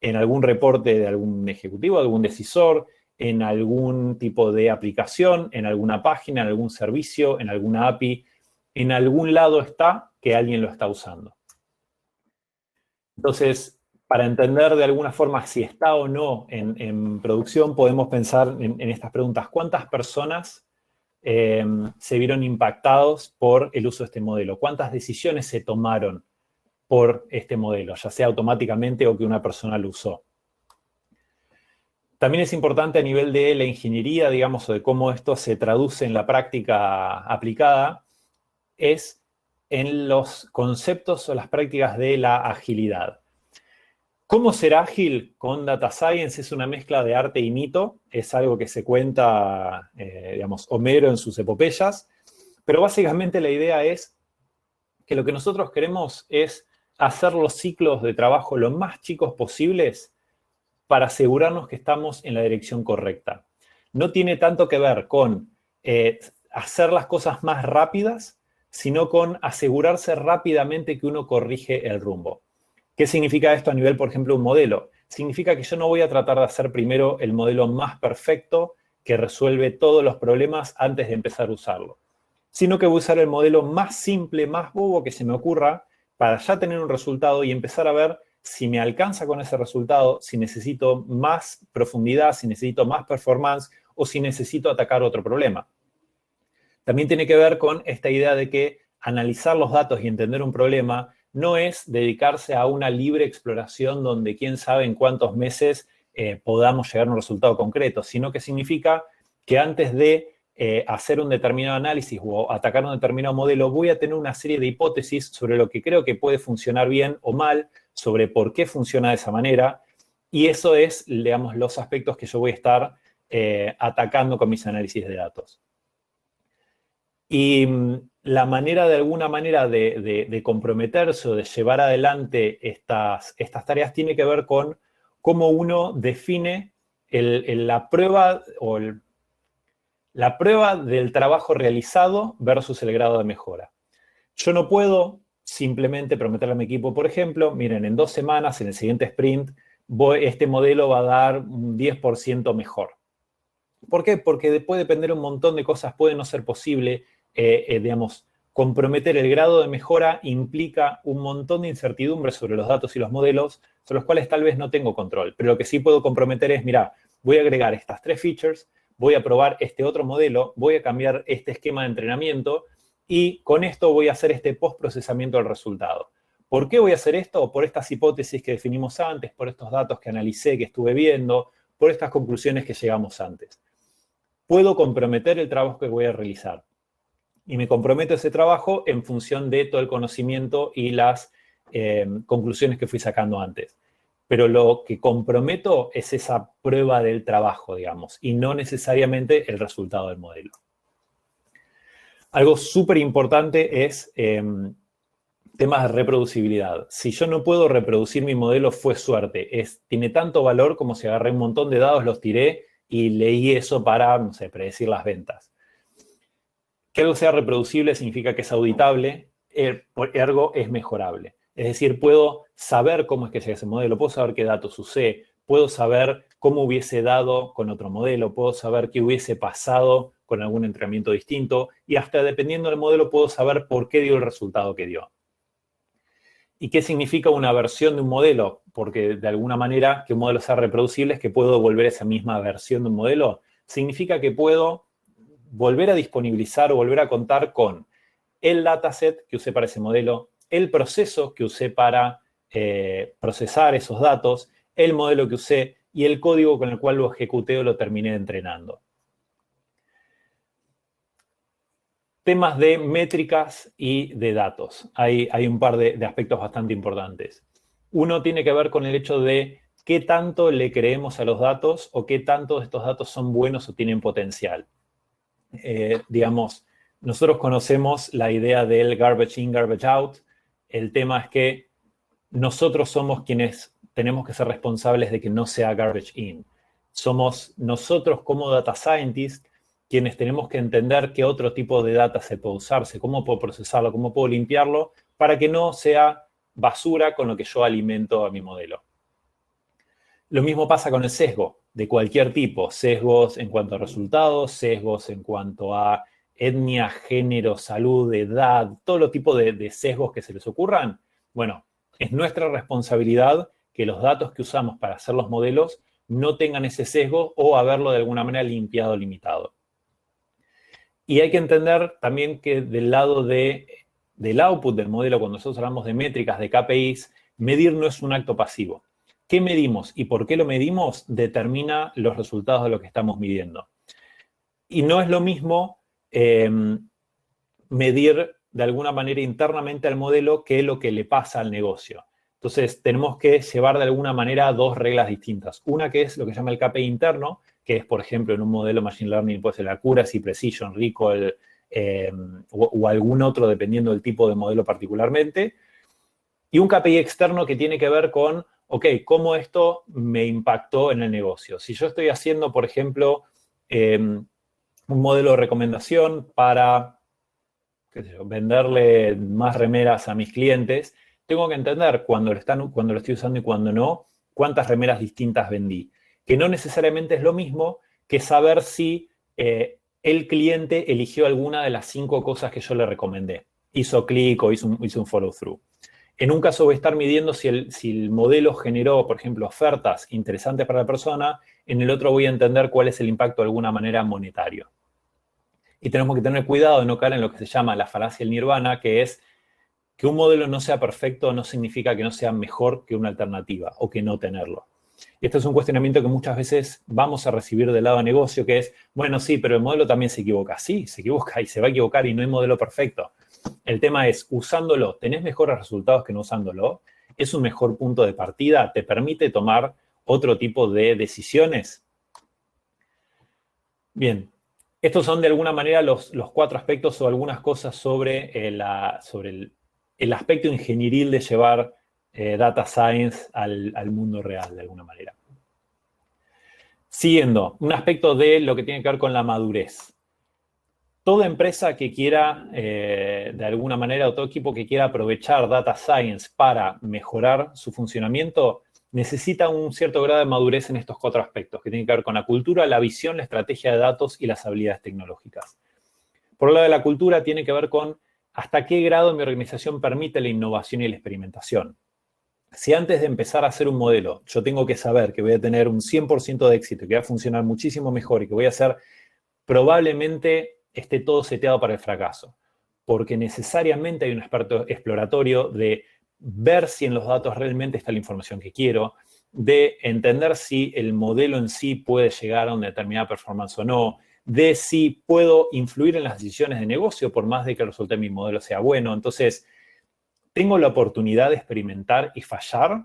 En algún reporte de algún ejecutivo, algún decisor, en algún tipo de aplicación, en alguna página, en algún servicio, en alguna API. En algún lado está que alguien lo está usando. Entonces, para entender de alguna forma si está o no en producción, podemos pensar en estas preguntas. ¿Cuántas personas se vieron impactados por el uso de este modelo? ¿Cuántas decisiones se tomaron por este modelo, ya sea automáticamente o que una persona lo usó? También es importante a nivel de la ingeniería, digamos, o de cómo esto se traduce en la práctica aplicada, es en los conceptos o las prácticas de la agilidad. ¿Cómo ser ágil con Data Science? Es una mezcla de arte y mito, es algo que se cuenta, digamos, Homero en sus epopeyas, pero básicamente la idea es que lo que nosotros queremos es hacer los ciclos de trabajo lo más chicos posibles para asegurarnos que estamos en la dirección correcta. No tiene tanto que ver con hacer las cosas más rápidas, sino con asegurarse rápidamente que uno corrige el rumbo. ¿Qué significa esto a nivel, por ejemplo, un modelo? Significa que yo no voy a tratar de hacer primero el modelo más perfecto que resuelve todos los problemas antes de empezar a usarlo, sino que voy a usar el modelo más simple, más bobo que se me ocurra para ya tener un resultado y empezar a ver si me alcanza con ese resultado, si necesito más profundidad, si necesito más performance o si necesito atacar otro problema. También tiene que ver con esta idea de que analizar los datos y entender un problema no es dedicarse a una libre exploración donde quién sabe en cuántos meses podamos llegar a un resultado concreto, sino que significa que antes de hacer un determinado análisis o atacar un determinado modelo, voy a tener una serie de hipótesis sobre lo que creo que puede funcionar bien o mal, sobre por qué funciona de esa manera, y eso es, digamos, los aspectos que yo voy a estar atacando con mis análisis de datos. Y la manera, de alguna manera, de comprometerse o de llevar adelante estas tareas tiene que ver con cómo uno define la prueba o la prueba del trabajo realizado versus el grado de mejora. Yo no puedo simplemente prometerle a mi equipo, por ejemplo, miren, en 2 semanas, en el siguiente sprint, este modelo va a dar un 10% mejor. ¿Por qué? Porque puede depender un montón de cosas, puede no ser posible, digamos, comprometer el grado de mejora implica un montón de incertidumbres sobre los datos y los modelos, sobre los cuales tal vez no tengo control. Pero lo que sí puedo comprometer es, mira, voy a agregar estas 3 features, voy a probar este otro modelo, voy a cambiar este esquema de entrenamiento y con esto voy a hacer este post-procesamiento del resultado. ¿Por qué voy a hacer esto? Por estas hipótesis que definimos antes, por estos datos que analicé, que estuve viendo, por estas conclusiones que llegamos antes. Puedo comprometer el trabajo que voy a realizar. Y me comprometo ese trabajo en función de todo el conocimiento y las conclusiones que fui sacando antes. Pero lo que comprometo es esa prueba del trabajo, digamos, y no necesariamente el resultado del modelo. Algo súper importante es temas de reproducibilidad. Si yo no puedo reproducir mi modelo, fue suerte. Tiene tanto valor como si agarré un montón de datos, los tiré y leí eso para, no sé, predecir las ventas. Que algo sea reproducible significa que es auditable, ergo es mejorable. Es decir, puedo saber cómo es que llega ese modelo, puedo saber qué datos usé, puedo saber cómo hubiese dado con otro modelo, puedo saber qué hubiese pasado con algún entrenamiento distinto y hasta dependiendo del modelo puedo saber por qué dio el resultado que dio. ¿Y qué significa una versión de un modelo? Porque de alguna manera que un modelo sea reproducible es que puedo volver a esa misma versión de un modelo. Significa que puedo volver a disponibilizar o volver a contar con el dataset que usé para ese modelo, el proceso que usé para procesar esos datos, el modelo que usé y el código con el cual lo ejecuté o lo terminé entrenando. Temas de métricas y de datos. Hay un par de aspectos bastante importantes. Uno tiene que ver con el hecho de qué tanto le creemos a los datos o qué tanto de estos datos son buenos o tienen potencial. Digamos, nosotros conocemos la idea del garbage in, garbage out. El tema es que nosotros somos quienes tenemos que ser responsables de que no sea garbage in. Somos nosotros como data scientists quienes tenemos que entender qué otro tipo de data se puede usarse, cómo puedo procesarlo, cómo puedo limpiarlo, para que no sea basura con lo que yo alimento a mi modelo. Lo mismo pasa con el sesgo, de cualquier tipo. Sesgos en cuanto a resultados, sesgos en cuanto a etnia, género, salud, edad, todo lo tipo de sesgos que se les ocurran. Bueno, es nuestra responsabilidad que los datos que usamos para hacer los modelos no tengan ese sesgo o haberlo de alguna manera limpiado o limitado. Y hay que entender también que del lado del output del modelo, cuando nosotros hablamos de métricas, de KPIs, medir no es un acto pasivo. ¿Qué medimos y por qué lo medimos? Determina los resultados de lo que estamos midiendo. Y no es lo mismo medir de alguna manera internamente al modelo que lo que le pasa al negocio. Entonces, tenemos que llevar de alguna manera dos reglas distintas. Una que es lo que se llama el KPI interno, que es, por ejemplo, en un modelo Machine Learning puede ser la accuracy, precision, recall o algún otro, dependiendo del tipo de modelo particularmente. Y un KPI externo que tiene que ver con, ok, ¿cómo esto me impactó en el negocio? Si yo estoy haciendo, por ejemplo, un modelo de recomendación para, qué sé yo, venderle más remeras a mis clientes, tengo que entender cuando lo estoy usando y cuando no, cuántas remeras distintas vendí. Que no necesariamente es lo mismo que saber si el cliente eligió alguna de las 5 cosas que yo le recomendé. Hizo clic o hizo un follow-through. En un caso voy a estar midiendo si el modelo generó, por ejemplo, ofertas interesantes para la persona. En el otro voy a entender cuál es el impacto de alguna manera monetario. Y tenemos que tener cuidado de no caer en lo que se llama la falacia del nirvana, que es que un modelo no sea perfecto no significa que no sea mejor que una alternativa o que no tenerlo. Y este es un cuestionamiento que muchas veces vamos a recibir del lado de negocio, que es, bueno, sí, pero el modelo también se equivoca. Sí, se equivoca y se va a equivocar y no hay modelo perfecto. El tema es, usándolo, ¿tenés mejores resultados que no usándolo? ¿Es un mejor punto de partida? ¿Te permite tomar otro tipo de decisiones? Bien, estos son de alguna manera los 4 aspectos o algunas cosas sobre el aspecto ingenieril de llevar data science al mundo real, de alguna manera. Siguiendo, un aspecto de lo que tiene que ver con la madurez. Toda empresa que quiera, de alguna manera, o todo equipo que quiera aprovechar data science para mejorar su funcionamiento, necesita un cierto grado de madurez en estos 4 aspectos, que tienen que ver con la cultura, la visión, la estrategia de datos y las habilidades tecnológicas. Por el lado de la cultura, tiene que ver con hasta qué grado mi organización permite la innovación y la experimentación. Si antes de empezar a hacer un modelo, yo tengo que saber que voy a tener un 100% de éxito, que va a funcionar muchísimo mejor y que voy a hacer probablemente esté todo seteado para el fracaso, porque necesariamente hay un aspecto exploratorio de ver si en los datos realmente está la información que quiero, de entender si el modelo en sí puede llegar a una determinada performance o no, de si puedo influir en las decisiones de negocio por más de que el resultado de mi modelo sea bueno. Entonces, ¿tengo la oportunidad de experimentar y fallar?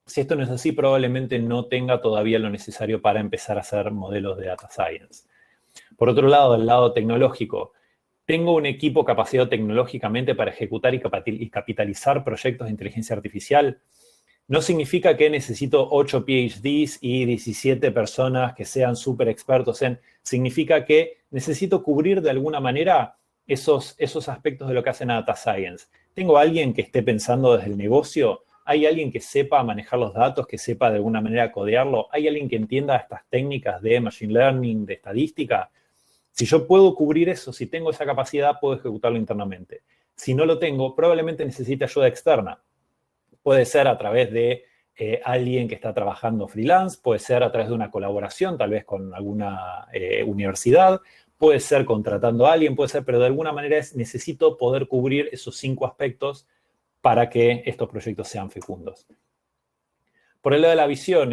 Si esto no es así, probablemente no tenga todavía lo necesario para empezar a hacer modelos de data science. Por otro lado, del lado tecnológico, ¿tengo un equipo capacitado tecnológicamente para ejecutar y capitalizar proyectos de inteligencia artificial? No significa que necesito 8 PhDs y 17 personas que sean súper expertos en... Significa que necesito cubrir de alguna manera esos aspectos de lo que hacen a data science. ¿Tengo a alguien que esté pensando desde el negocio ¿Hay alguien que sepa manejar los datos, que sepa de alguna manera codearlo? ¿Hay alguien que entienda estas técnicas de machine learning, de estadística? Si yo puedo cubrir eso, si tengo esa capacidad, puedo ejecutarlo internamente. Si no lo tengo, probablemente necesite ayuda externa. Puede ser a través de alguien que está trabajando freelance, puede ser a través de una colaboración, tal vez con alguna universidad, puede ser contratando a alguien, puede ser, pero de alguna manera necesito poder cubrir esos 5 aspectos para que estos proyectos sean fecundos. Por el lado de la visión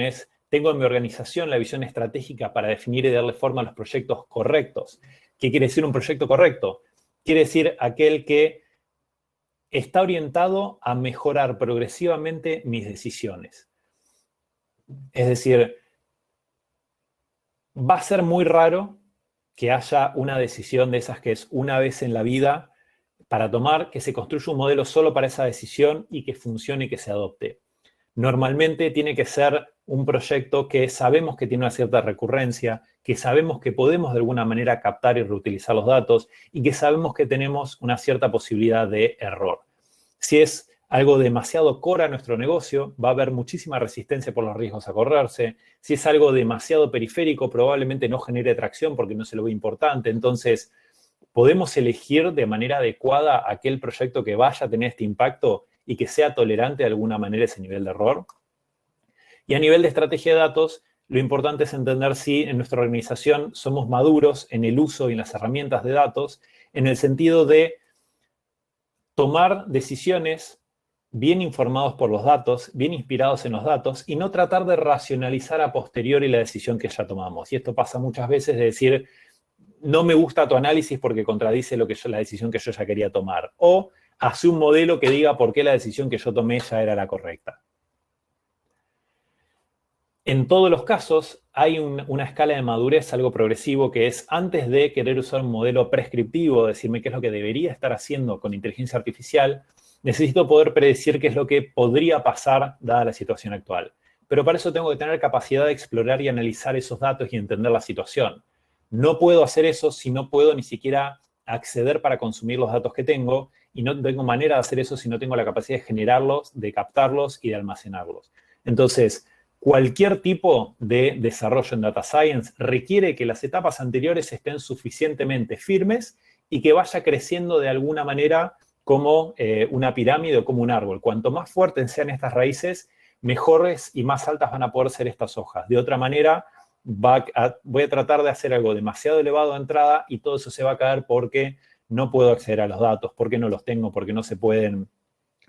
tengo en mi organización la visión estratégica para definir y darle forma a los proyectos correctos. ¿Qué quiere decir un proyecto correcto? Quiere decir aquel que está orientado a mejorar progresivamente mis decisiones. Es decir, va a ser muy raro que haya una decisión de esas que es una vez en la vida para tomar, que se construya un modelo solo para esa decisión y que funcione y que se adopte. Normalmente tiene que ser un proyecto que sabemos que tiene una cierta recurrencia, que sabemos que podemos de alguna manera captar y reutilizar los datos y que sabemos que tenemos una cierta posibilidad de error. Si es algo demasiado core a nuestro negocio, va a haber muchísima resistencia por los riesgos a correrse. Si es algo demasiado periférico, probablemente no genere tracción porque no se lo ve importante. Entonces, podemos elegir de manera adecuada aquel proyecto que vaya a tener este impacto y que sea tolerante de alguna manera ese nivel de error. Y a nivel de estrategia de datos, lo importante es entender si en nuestra organización somos maduros en el uso y en las herramientas de datos, en el sentido de tomar decisiones bien informados por los datos, bien inspirados en los datos, y no tratar de racionalizar a posteriori la decisión que ya tomamos. Y esto pasa muchas veces de decir, no me gusta tu análisis porque contradice la decisión que yo ya quería tomar. O hace un modelo que diga por qué la decisión que yo tomé ya era la correcta. En todos los casos hay una escala de madurez, algo progresivo, que es antes de querer usar un modelo prescriptivo, decirme qué es lo que debería estar haciendo con inteligencia artificial, necesito poder predecir qué es lo que podría pasar dada la situación actual. Pero para eso tengo que tener capacidad de explorar y analizar esos datos y entender la situación. No puedo hacer eso si no puedo ni siquiera acceder para consumir los datos que tengo, y no tengo manera de hacer eso si no tengo la capacidad de generarlos, de captarlos y de almacenarlos. Entonces, cualquier tipo de desarrollo en Data Science requiere que las etapas anteriores estén suficientemente firmes y que vaya creciendo de alguna manera como una pirámide o como un árbol. Cuanto más fuertes sean estas raíces, mejores y más altas van a poder ser estas hojas. De otra manera, voy a tratar de hacer algo demasiado elevado de entrada y todo eso se va a caer porque no puedo acceder a los datos, porque no los tengo, porque no se pueden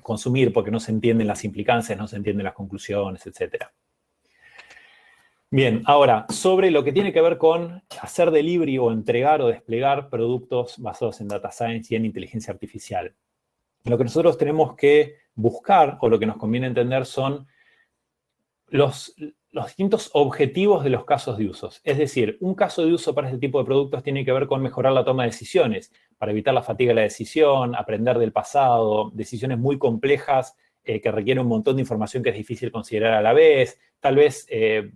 consumir, porque no se entienden las implicancias, no se entienden las conclusiones, etc. Bien, ahora, sobre lo que tiene que ver con hacer delivery o entregar o desplegar productos basados en Data Science y en inteligencia artificial. Lo que nosotros tenemos que buscar, o lo que nos conviene entender, son los distintos objetivos de los casos de usos. Es decir, un caso de uso para este tipo de productos tiene que ver con mejorar la toma de decisiones, para evitar la fatiga de la decisión, aprender del pasado, decisiones muy complejas que requieren un montón de información que es difícil considerar a la vez, tal vez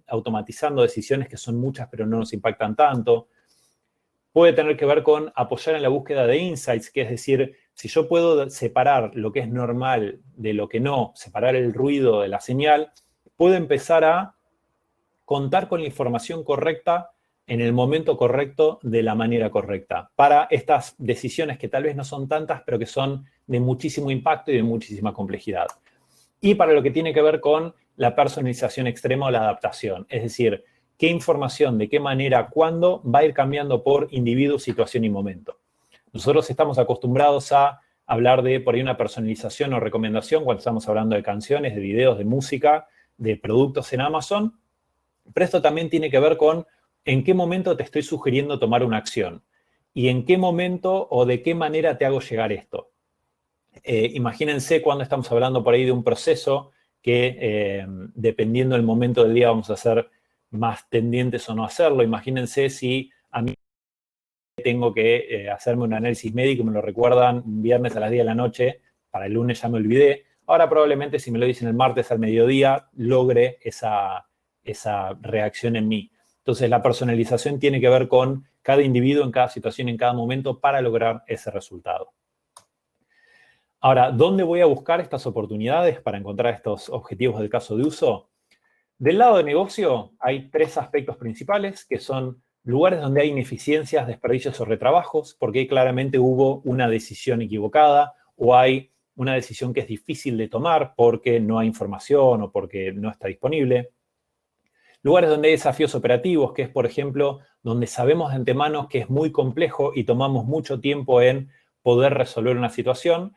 automatizando decisiones que son muchas pero no nos impactan tanto. Puede tener que ver con apoyar en la búsqueda de insights, que es decir, si yo puedo separar lo que es normal de lo que no, separar el ruido de la señal, puedo empezar a contar con la información correcta en el momento correcto de la manera correcta para estas decisiones que tal vez no son tantas, pero que son de muchísimo impacto y de muchísima complejidad. Y para lo que tiene que ver con la personalización extrema o la adaptación, es decir, qué información, de qué manera, cuándo va a ir cambiando por individuo, situación y momento. Nosotros estamos acostumbrados a hablar de por ahí una personalización o recomendación cuando estamos hablando de canciones, de videos, de música, de productos en Amazon, pero esto también tiene que ver con en qué momento te estoy sugiriendo tomar una acción y en qué momento o de qué manera te hago llegar esto. Imagínense cuando estamos hablando por ahí de un proceso que dependiendo del momento del día vamos a ser más tendientes o no a hacerlo. Imagínense si a mí tengo que hacerme un análisis médico y me lo recuerdan un viernes a las 10 de la noche, para el lunes ya me olvidé. Ahora probablemente si me lo dicen el martes al mediodía, logre esa reacción en mí. Entonces la personalización tiene que ver con cada individuo en cada situación, en cada momento, para lograr ese resultado. Ahora, ¿dónde voy a buscar estas oportunidades para encontrar estos objetivos del caso de uso? Del lado de negocio hay 3 aspectos principales, que son lugares donde hay ineficiencias, desperdicios o retrabajos, porque claramente hubo una decisión equivocada o hay una decisión que es difícil de tomar porque no hay información o porque no está disponible. Lugares donde hay desafíos operativos, que es, por ejemplo, donde sabemos de antemano que es muy complejo y tomamos mucho tiempo en poder resolver una situación,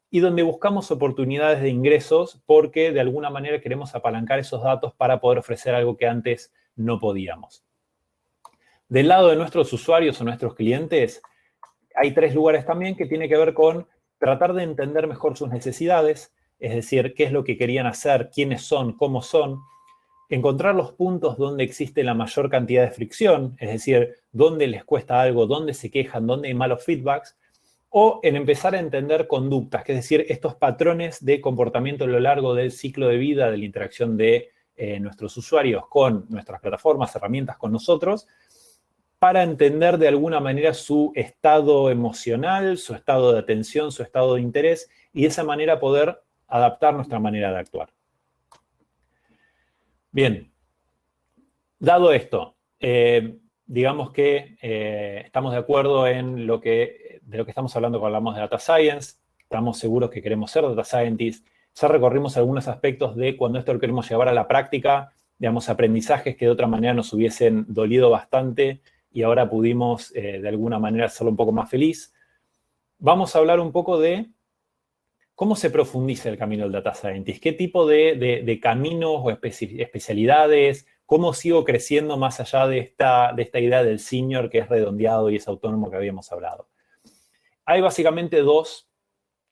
y donde buscamos oportunidades de ingresos porque de alguna manera queremos apalancar esos datos para poder ofrecer algo que antes no podíamos. Del lado de nuestros usuarios o nuestros clientes, hay 3 lugares también que tienen que ver con tratar de entender mejor sus necesidades, es decir, qué es lo que querían hacer, quiénes son, cómo son, encontrar los puntos donde existe la mayor cantidad de fricción, es decir, dónde les cuesta algo, dónde se quejan, dónde hay malos feedbacks, o en empezar a entender conductas, que es decir, estos patrones de comportamiento a lo largo del ciclo de vida de la interacción de nuestros usuarios con nuestras plataformas, herramientas, con nosotros, para entender de alguna manera su estado emocional, su estado de atención, su estado de interés, y de esa manera poder adaptar nuestra manera de actuar. Bien, dado esto, digamos que estamos de acuerdo en de lo que estamos hablando cuando hablamos de Data Science, estamos seguros que queremos ser Data Scientists, ya recorrimos algunos aspectos de cuando esto lo queremos llevar a la práctica, digamos, aprendizajes que de otra manera nos hubiesen dolido bastante y ahora pudimos de alguna manera hacerlo un poco más feliz. Vamos a hablar un poco de cómo se profundiza el camino del Data Scientist, qué tipo de caminos o especialidades, cómo sigo creciendo más allá de esta idea del senior que es redondeado y es autónomo que habíamos hablado. Hay básicamente 2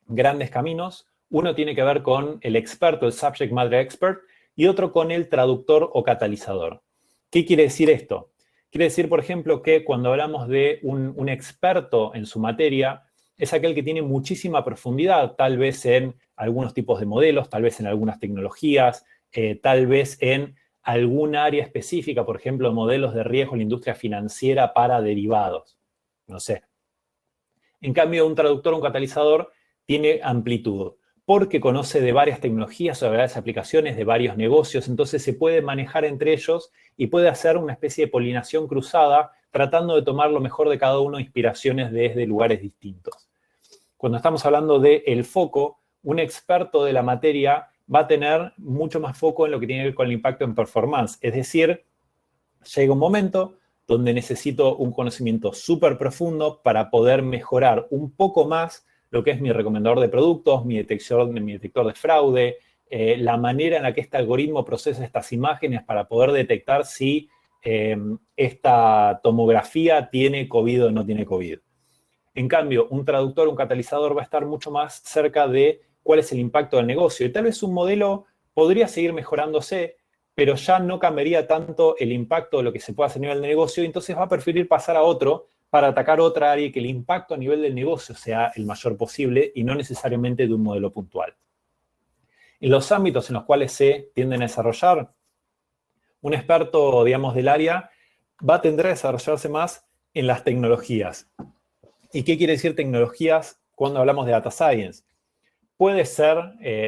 grandes caminos. Uno tiene que ver con el experto, el subject matter expert, y otro con el traductor o catalizador. ¿Qué quiere decir esto? Quiere decir, por ejemplo, que cuando hablamos de un experto en su materia, es aquel que tiene muchísima profundidad, tal vez en algunos tipos de modelos, tal vez en algunas tecnologías, tal vez en algún área específica, por ejemplo, modelos de riesgo en la industria financiera para derivados. No sé. En cambio, un traductor o un catalizador tiene amplitud, porque conoce de varias tecnologías o de varias aplicaciones, de varios negocios, entonces se puede manejar entre ellos y puede hacer una especie de polinización cruzada, tratando de tomar lo mejor de cada uno, inspiraciones desde lugares distintos. Cuando estamos hablando del foco, un experto de la materia va a tener mucho más foco en lo que tiene que ver con el impacto en performance. Es decir, llega un momento donde necesito un conocimiento súper profundo para poder mejorar un poco más lo que es mi recomendador de productos, mi detector de fraude, la manera en la que este algoritmo procesa estas imágenes para poder detectar si esta tomografía tiene COVID o no tiene COVID. En cambio, un traductor, un catalizador va a estar mucho más cerca de cuál es el impacto del negocio. Y tal vez un modelo podría seguir mejorándose, pero ya no cambiaría tanto el impacto de lo que se puede hacer a nivel de negocio, y entonces va a preferir pasar a otro para atacar otra área y que el impacto a nivel del negocio sea el mayor posible y no necesariamente de un modelo puntual. En los ámbitos en los cuales se tienden a desarrollar, un experto, digamos, del área va a tender a desarrollarse más en las tecnologías. ¿Y qué quiere decir tecnologías cuando hablamos de Data Science? Puede ser,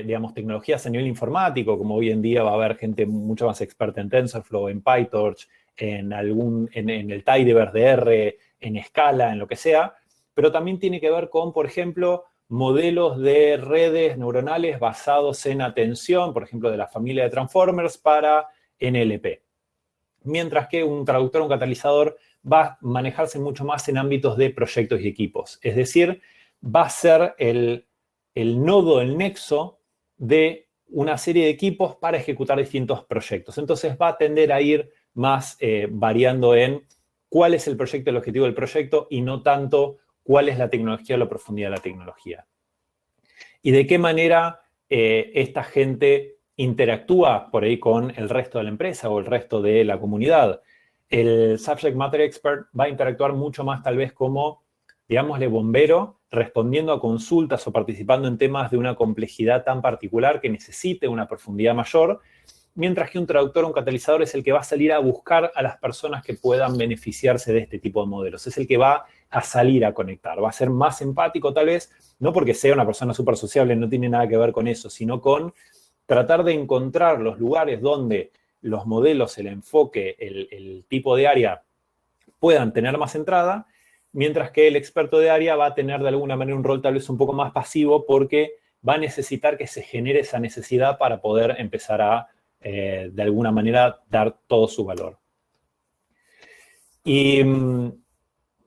digamos, tecnologías a nivel informático, como hoy en día va a haber gente mucho más experta en TensorFlow, en PyTorch, en el Tidyverse de R, en Scala, en lo que sea, pero también tiene que ver con, por ejemplo, modelos de redes neuronales basados en atención, por ejemplo, de la familia de Transformers para NLP. Mientras que un traductor, un catalizador, va a manejarse mucho más en ámbitos de proyectos y equipos. Es decir, va a ser el nodo, el nexo de una serie de equipos para ejecutar distintos proyectos. Entonces va a tender a ir más variando en cuál es el proyecto, el objetivo del proyecto y no tanto cuál es la tecnología o la profundidad de la tecnología. Y de qué manera esta gente interactúa por ahí con el resto de la empresa o el resto de la comunidad. El Subject Matter Expert va a interactuar mucho más tal vez como, digámosle, bombero, respondiendo a consultas o participando en temas de una complejidad tan particular que necesite una profundidad mayor, mientras que un traductor o un catalizador es el que va a salir a buscar a las personas que puedan beneficiarse de este tipo de modelos. Es el que va a salir a conectar, va a ser más empático tal vez, no porque sea una persona súper sociable, no tiene nada que ver con eso, sino con tratar de encontrar los lugares donde los modelos, el enfoque, el tipo de área puedan tener más entrada, mientras que el experto de área va a tener de alguna manera un rol tal vez un poco más pasivo porque va a necesitar que se genere esa necesidad para poder empezar a, de alguna manera, dar todo su valor. Y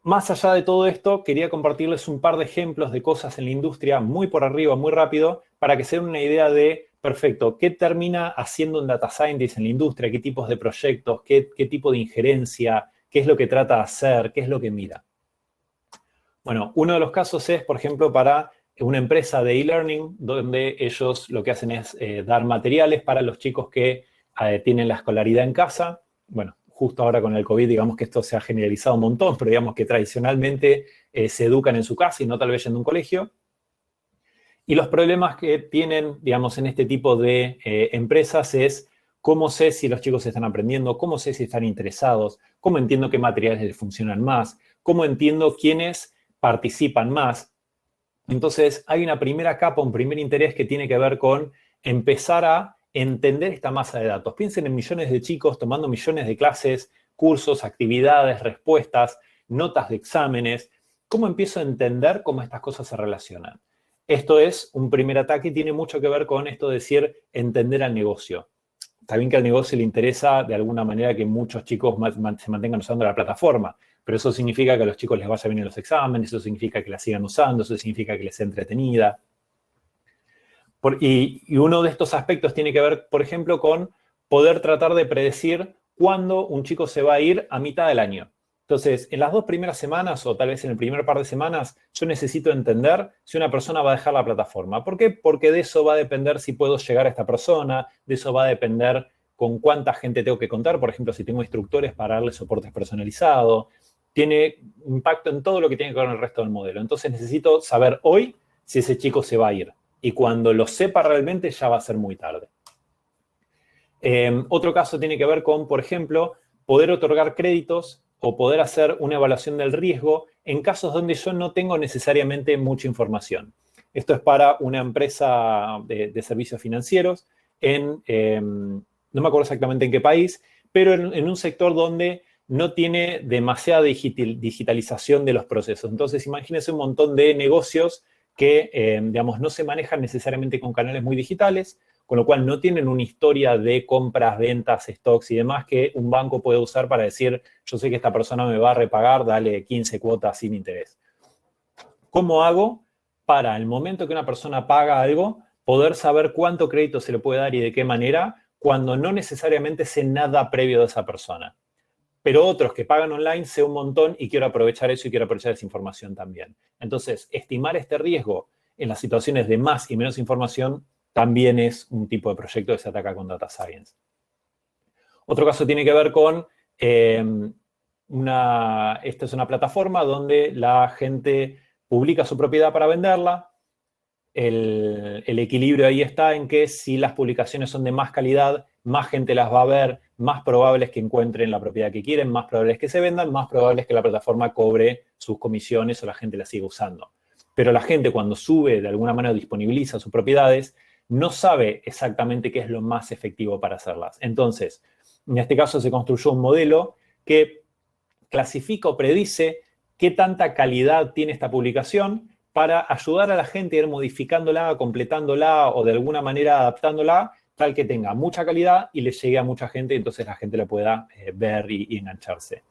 más allá de todo esto, quería compartirles un par de ejemplos de cosas en la industria, muy por arriba, muy rápido, para que se den una idea de, perfecto, ¿qué termina haciendo un data scientist en la industria? ¿Qué tipos de proyectos? ¿Qué tipo de injerencia? ¿Qué es lo que trata de hacer? ¿Qué es lo que mira? Bueno, uno de los casos es, por ejemplo, para una empresa de e-learning, donde ellos lo que hacen es dar materiales para los chicos que tienen la escolaridad en casa. Bueno, justo ahora con el COVID, digamos que esto se ha generalizado un montón, pero digamos que tradicionalmente se educan en su casa y no tal vez en un colegio. Y los problemas que tienen, digamos, en este tipo de empresas es cómo sé si los chicos están aprendiendo, cómo sé si están interesados, cómo entiendo qué materiales les funcionan más, cómo entiendo quiénes participan más. Entonces, hay una primera capa, un primer interés que tiene que ver con empezar a entender esta masa de datos. Piensen en millones de chicos tomando millones de clases, cursos, actividades, respuestas, notas de exámenes. ¿Cómo empiezo a entender cómo estas cosas se relacionan? Esto es un primer ataque y tiene mucho que ver con esto de decir entender al negocio. Está bien que al negocio le interesa de alguna manera que muchos chicos se mantengan usando la plataforma, pero eso significa que a los chicos les vaya bien en los exámenes, eso significa que la sigan usando, eso significa que les sea entretenida. Y uno de estos aspectos tiene que ver, por ejemplo, con poder tratar de predecir cuándo un chico se va a ir a mitad del año. Entonces, en las 2 primeras semanas o tal vez en el primer par de semanas, yo necesito entender si una persona va a dejar la plataforma. ¿Por qué? Porque de eso va a depender si puedo llegar a esta persona, de eso va a depender con cuánta gente tengo que contar, por ejemplo, si tengo instructores para darle soporte personalizado. Tiene impacto en todo lo que tiene que ver con el resto del modelo. Entonces, necesito saber hoy si ese chico se va a ir. Y cuando lo sepa realmente ya va a ser muy tarde. Otro caso tiene que ver con, por ejemplo, poder otorgar créditos o poder hacer una evaluación del riesgo en casos donde yo no tengo necesariamente mucha información. Esto es para una empresa de servicios financieros no me acuerdo exactamente en qué país, pero en un sector donde no tiene demasiada digitalización de los procesos. Entonces, imagínense un montón de negocios que, digamos, no se manejan necesariamente con canales muy digitales, con lo cual no tienen una historia de compras, ventas, stocks y demás que un banco puede usar para decir, yo sé que esta persona me va a repagar, dale 15 cuotas sin interés. ¿Cómo hago para el momento que una persona paga algo, poder saber cuánto crédito se le puede dar y de qué manera, cuando no necesariamente sé nada previo de esa persona? Pero otros que pagan online sé un montón y quiero aprovechar eso y quiero aprovechar esa información también. Entonces, estimar este riesgo en las situaciones de más y menos información también es un tipo de proyecto que se ataca con Data Science. Otro caso tiene que ver con, esta es una plataforma donde la gente publica su propiedad para venderla. El equilibrio ahí está en que si las publicaciones son de más calidad, más gente las va a ver, más probable es que encuentren la propiedad que quieren, más probable es que se vendan, más probable es que la plataforma cobre sus comisiones o la gente la siga usando. Pero la gente cuando sube, de alguna manera disponibiliza sus propiedades, no sabe exactamente qué es lo más efectivo para hacerlas. Entonces, en este caso se construyó un modelo que clasifica o predice qué tanta calidad tiene esta publicación para ayudar a la gente a ir modificándola, completándola o de alguna manera adaptándola tal que tenga mucha calidad y le llegue a mucha gente y entonces la gente la pueda ver y engancharse.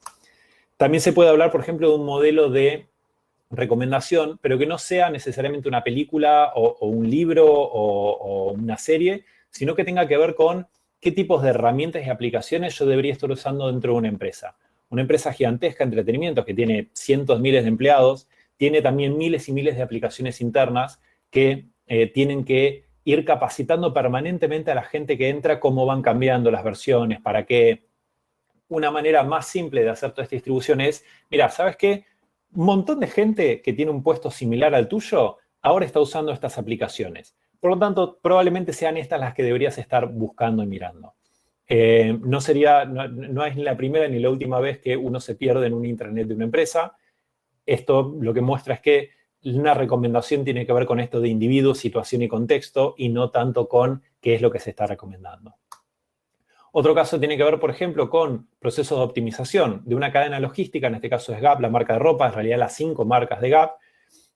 También se puede hablar, por ejemplo, de un modelo de recomendación, pero que no sea necesariamente una película o un libro o una serie, sino que tenga que ver con qué tipos de herramientas y aplicaciones yo debería estar usando dentro de una empresa. Una empresa gigantesca de entretenimiento que tiene cientos de miles de empleados, tiene también miles y miles de aplicaciones internas que tienen que ir capacitando permanentemente a la gente que entra cómo van cambiando las versiones, para que una manera más simple de hacer toda esta distribución es, mira, ¿sabes qué? Un montón de gente que tiene un puesto similar al tuyo ahora está usando estas aplicaciones. Por lo tanto, probablemente sean estas las que deberías estar buscando y mirando. no es ni la primera ni la última vez que uno se pierde en un intranet de una empresa. Esto lo que muestra es que una recomendación tiene que ver con esto de individuo, situación y contexto, y no tanto con qué es lo que se está recomendando. Otro caso tiene que ver, por ejemplo, con procesos de optimización de una cadena logística, en este caso es Gap, la marca de ropa, en realidad las 5 marcas de Gap,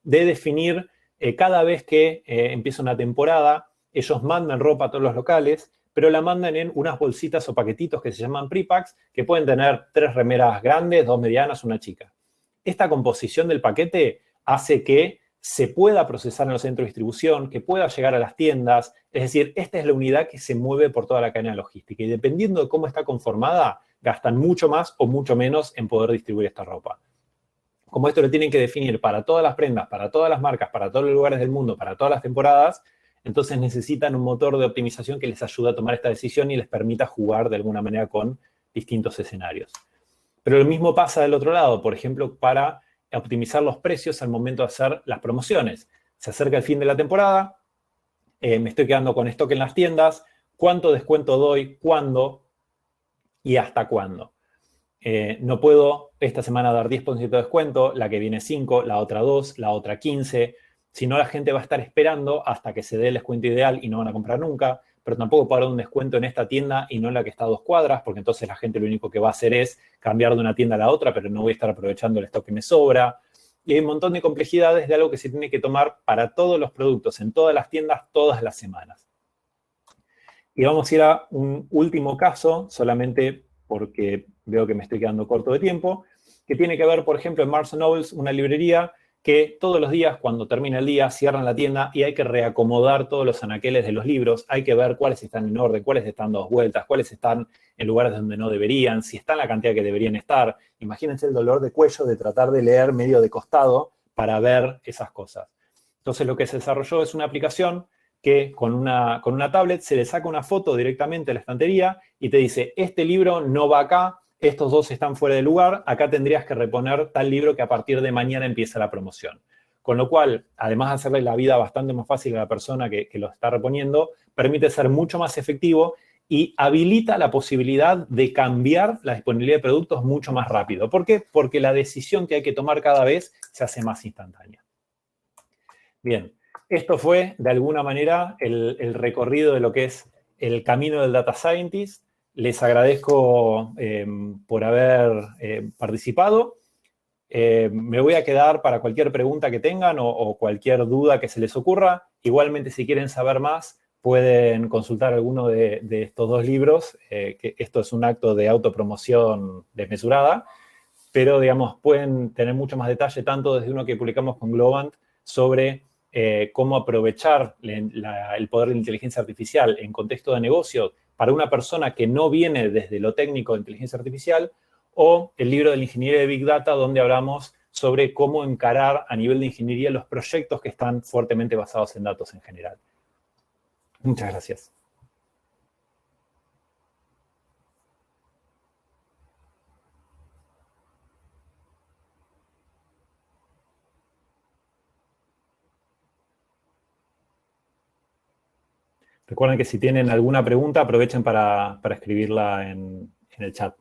de definir cada vez que empieza una temporada, ellos mandan ropa a todos los locales, pero la mandan en unas bolsitas o paquetitos que se llaman prepacks, que pueden tener 3 remeras grandes, 2 medianas, una chica. Esta composición del paquete hace que se pueda procesar en los centros de distribución, que pueda llegar a las tiendas. Es decir, esta es la unidad que se mueve por toda la cadena logística. Y dependiendo de cómo está conformada, gastan mucho más o mucho menos en poder distribuir esta ropa. Como esto lo tienen que definir para todas las prendas, para todas las marcas, para todos los lugares del mundo, para todas las temporadas, entonces necesitan un motor de optimización que les ayude a tomar esta decisión y les permita jugar de alguna manera con distintos escenarios. Pero lo mismo pasa del otro lado, por ejemplo, para optimizar los precios al momento de hacer las promociones. Se acerca el fin de la temporada, me estoy quedando con stock en las tiendas, ¿cuánto descuento doy? ¿Cuándo? ¿Y hasta cuándo? No puedo esta semana dar 10% de descuento, la que viene 5, la otra 2, la otra 15. Si no, la gente va a estar esperando hasta que se dé el descuento ideal y no van a comprar nunca. Pero tampoco puedo dar un descuento en esta tienda y no en la que está a 2 cuadras, porque entonces la gente lo único que va a hacer es cambiar de una tienda a la otra, pero no voy a estar aprovechando el stock que me sobra. Y hay un montón de complejidades de algo que se tiene que tomar para todos los productos, en todas las tiendas, todas las semanas. Y vamos a ir a un último caso, solamente porque veo que me estoy quedando corto de tiempo, que tiene que ver, por ejemplo, en Barnes & Noble, una librería que todos los días, cuando termina el día, cierran la tienda y hay que reacomodar todos los anaqueles de los libros, hay que ver cuáles están en orden, cuáles están dos vueltas, cuáles están en lugares donde no deberían, si están la cantidad que deberían estar. Imagínense el dolor de cuello de tratar de leer medio de costado para ver esas cosas. Entonces, lo que se desarrolló es una aplicación que con una tablet se le saca una foto directamente a la estantería y te dice, este libro no va acá, estos dos están fuera de lugar, acá tendrías que reponer tal libro que a partir de mañana empieza la promoción. Con lo cual, además de hacerle la vida bastante más fácil a la persona que lo está reponiendo, permite ser mucho más efectivo y habilita la posibilidad de cambiar la disponibilidad de productos mucho más rápido. ¿Por qué? Porque la decisión que hay que tomar cada vez se hace más instantánea. Bien, esto fue, de alguna manera, el recorrido de lo que es el camino del Data Scientist. Les agradezco por haber participado. Me voy a quedar para cualquier pregunta que tengan o cualquier duda que se les ocurra. Igualmente, si quieren saber más, pueden consultar alguno de estos 2 libros, que esto es un acto de autopromoción desmesurada, pero, digamos, pueden tener mucho más detalle, tanto desde uno que publicamos con Globant, sobre cómo aprovechar el poder de la inteligencia artificial en contexto de negocio para una persona que no viene desde lo técnico de inteligencia artificial, o el libro de la ingeniería de Big Data, donde hablamos sobre cómo encarar a nivel de ingeniería los proyectos que están fuertemente basados en datos en general. Muchas gracias. Recuerden que si tienen alguna pregunta, aprovechen para escribirla en el chat.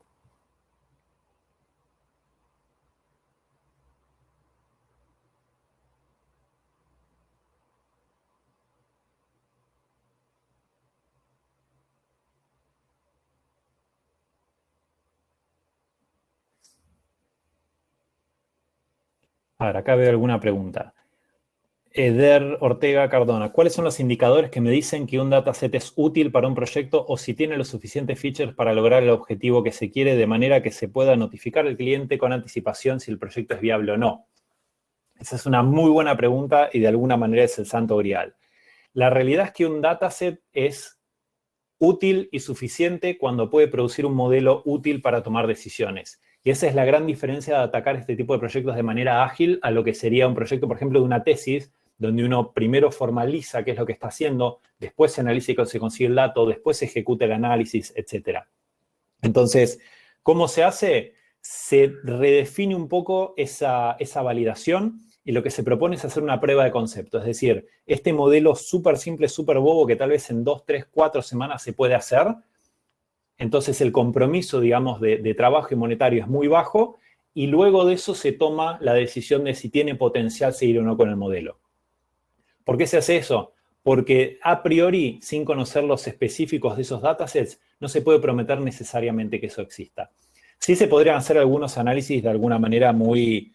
A ver, acá veo alguna pregunta. Eder Ortega Cardona, ¿cuáles son los indicadores que me dicen que un dataset es útil para un proyecto o si tiene los suficientes features para lograr el objetivo que se quiere de manera que se pueda notificar al cliente con anticipación si el proyecto es viable o no? Esa es una muy buena pregunta y de alguna manera es el santo grial. La realidad es que un dataset es útil y suficiente cuando puede producir un modelo útil para tomar decisiones. Y esa es la gran diferencia de atacar este tipo de proyectos de manera ágil a lo que sería un proyecto, por ejemplo, de una tesis, donde uno primero formaliza qué es lo que está haciendo, después se analiza y se consigue el dato, después se ejecuta el análisis, etc. Entonces, ¿cómo se hace? Se redefine un poco esa validación y lo que se propone es hacer una prueba de concepto. Es decir, este modelo súper simple, súper bobo que tal vez en 2, 3, 4 semanas se puede hacer, entonces el compromiso, digamos, de trabajo y monetario es muy bajo, y luego de eso se toma la decisión de si tiene potencial seguir o no con el modelo. ¿Por qué se hace eso? Porque a priori, sin conocer los específicos de esos datasets, no se puede prometer necesariamente que eso exista. Sí se podrían hacer algunos análisis de alguna manera muy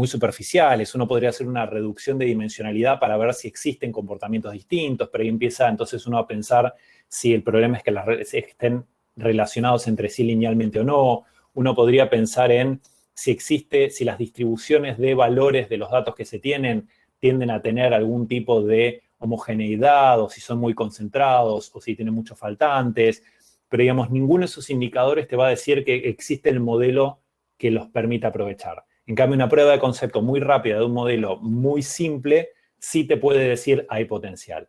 superficiales. Uno podría hacer una reducción de dimensionalidad para ver si existen comportamientos distintos, pero ahí empieza entonces uno a pensar si el problema es que las redes estén relacionados entre sí linealmente o no. Uno podría pensar en si las distribuciones de valores de los datos que se tienden a tener algún tipo de homogeneidad, o si son muy concentrados, o si tienen muchos faltantes. Pero, digamos, ninguno de esos indicadores te va a decir que existe el modelo que los permita aprovechar. En cambio, una prueba de concepto muy rápida de un modelo muy simple sí te puede decir hay potencial.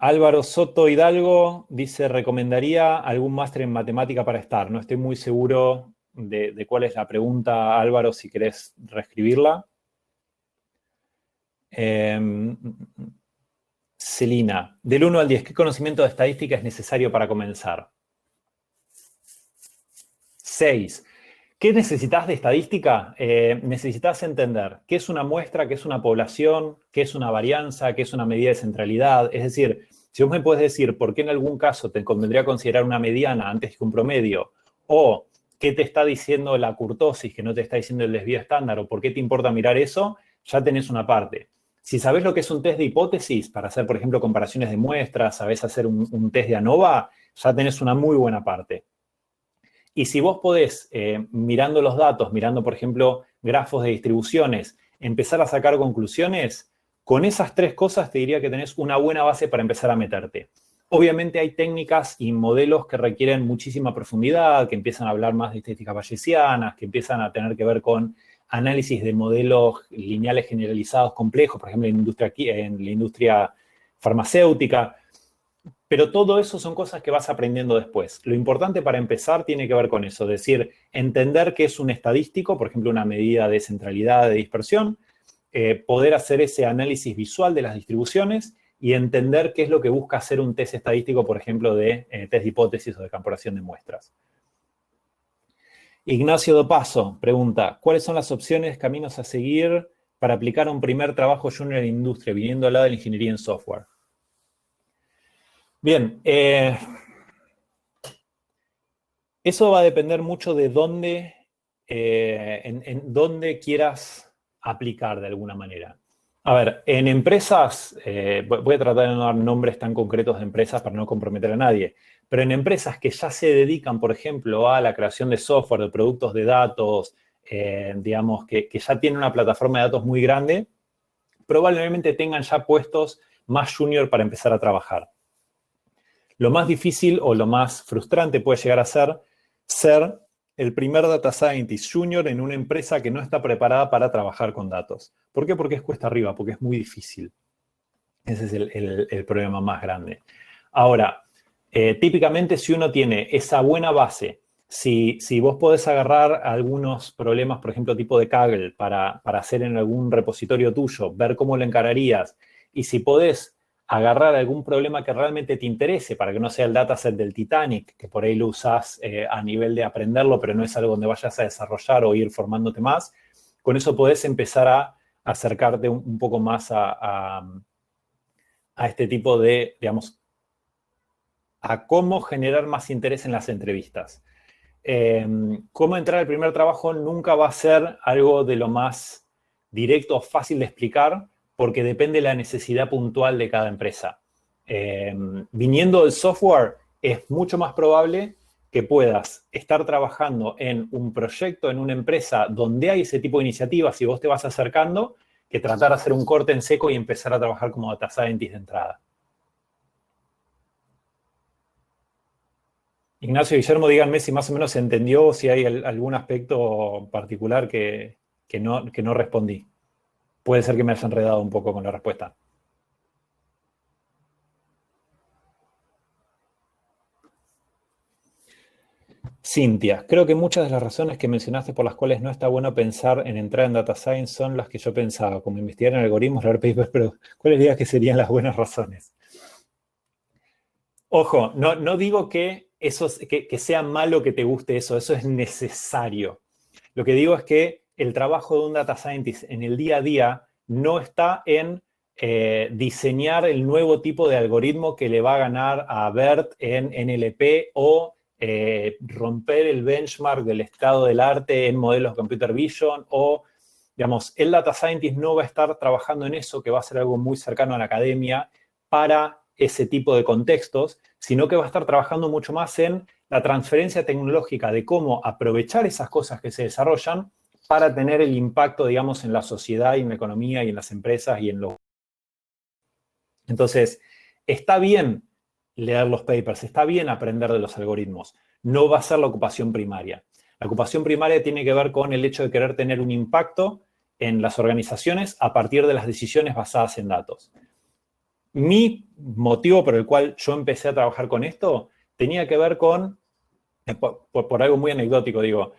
Álvaro Soto Hidalgo dice, recomendaría algún máster en matemática para estar. No estoy muy seguro de cuál es la pregunta, Álvaro, si querés reescribirla. Celina, del 1 al 10, ¿qué conocimiento de estadística es necesario para comenzar? 6. ¿Qué necesitas de estadística? Necesitas entender qué es una muestra, qué es una población, qué es una varianza, qué es una medida de centralidad. Es decir, si vos me puedes decir por qué en algún caso te convendría considerar una mediana antes que un promedio, o qué te está diciendo la kurtosis, que no te está diciendo el desvío estándar, o por qué te importa mirar eso, ya tenés una parte. Si sabés lo que es un test de hipótesis, para hacer, por ejemplo, comparaciones de muestras, sabés hacer un test de ANOVA, ya tenés una muy buena parte. Y si vos podés, mirando los datos, mirando, por ejemplo, grafos de distribuciones, empezar a sacar conclusiones, con esas tres cosas te diría que tenés una buena base para empezar a meterte. Obviamente hay técnicas y modelos que requieren muchísima profundidad, que empiezan a hablar más de estadísticas bayesianas, que empiezan a tener que ver con análisis de modelos lineales generalizados complejos, por ejemplo, en la industria farmacéutica. Pero todo eso son cosas que vas aprendiendo después. Lo importante para empezar tiene que ver con eso, es decir, entender qué es un estadístico, por ejemplo, una medida de centralidad, de dispersión, poder hacer ese análisis visual de las distribuciones y entender qué es lo que busca hacer un test estadístico, por ejemplo, de test de hipótesis o de comparación de muestras. Ignacio Dopaso pregunta, ¿cuáles son las opciones, caminos a seguir para aplicar un primer trabajo junior en la industria, viniendo al lado de la ingeniería en software? Bien, eso va a depender mucho de dónde, en dónde quieras aplicar de alguna manera. A ver, en empresas, voy a tratar de no dar nombres tan concretos de empresas para no comprometer a nadie, pero en empresas que ya se dedican, por ejemplo, a la creación de software, de productos de datos, digamos, que ya tienen una plataforma de datos muy grande, probablemente tengan ya puestos más junior para empezar a trabajar. Lo más difícil o lo más frustrante puede llegar a ser el primer data scientist junior en una empresa que no está preparada para trabajar con datos. ¿Por qué? Porque es cuesta arriba, porque es muy difícil. Ese es el problema más grande. Ahora, típicamente si uno tiene esa buena base, si vos podés agarrar algunos problemas, por ejemplo, tipo de Kaggle, para hacer en algún repositorio tuyo, ver cómo lo encararías, y si podés agarrar algún problema que realmente te interese, para que no sea el dataset del Titanic, que por ahí lo usás a nivel de aprenderlo, pero no es algo donde vayas a desarrollar o ir formándote más, con eso podés empezar a acercarte un poco más a este tipo de, digamos, a cómo generar más interés en las entrevistas. Cómo entrar al primer trabajo nunca va a ser algo de lo más directo o fácil de explicar, porque depende de la necesidad puntual de cada empresa. Viniendo del software, es mucho más probable que puedas estar trabajando en un proyecto, en una empresa donde hay ese tipo de iniciativas y vos te vas acercando, que tratar de hacer un corte en seco y empezar a trabajar como data scientist de entrada. Ignacio, Guillermo, díganme si más o menos se entendió o si hay algún aspecto particular que no respondí. Puede ser que me haya enredado un poco con la respuesta. Cintia, creo que muchas de las razones que mencionaste por las cuales no está bueno pensar en entrar en Data Science son las que yo pensaba, como investigar en algoritmos, leer papers, pero ¿cuáles dirías que serían las buenas razones? Ojo, no digo que, que sea malo que te guste eso es necesario. Lo que digo es que el trabajo de un data scientist en el día a día no está en diseñar el nuevo tipo de algoritmo que le va a ganar a BERT en NLP o romper el benchmark del estado del arte en modelos de computer vision o, digamos, el data scientist no va a estar trabajando en eso, que va a ser algo muy cercano a la academia para ese tipo de contextos, sino que va a estar trabajando mucho más en la transferencia tecnológica de cómo aprovechar esas cosas que se desarrollan para tener el impacto, digamos, en la sociedad y en la economía y en las empresas y en los... Entonces, está bien leer los papers, está bien aprender de los algoritmos, no va a ser la ocupación primaria. La ocupación primaria tiene que ver con el hecho de querer tener un impacto en las organizaciones a partir de las decisiones basadas en datos. Mi motivo por el cual yo empecé a trabajar con esto tenía que ver con, por algo muy anecdótico digo,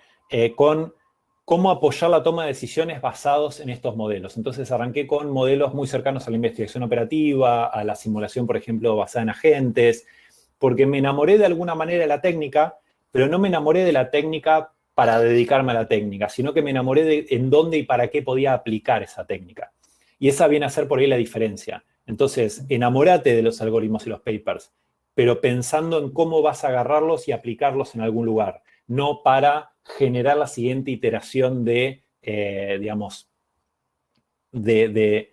con cómo apoyar la toma de decisiones basados en estos modelos. Entonces arranqué con modelos muy cercanos a la investigación operativa, a la simulación, por ejemplo, basada en agentes, porque me enamoré de alguna manera de la técnica, pero no me enamoré de la técnica para dedicarme a la técnica, sino que me enamoré de en dónde y para qué podía aplicar esa técnica. Y esa viene a ser por ahí la diferencia. Entonces, enamórate de los algoritmos y los papers, pero pensando en cómo vas a agarrarlos y aplicarlos en algún lugar, no para generar la siguiente iteración de, digamos, de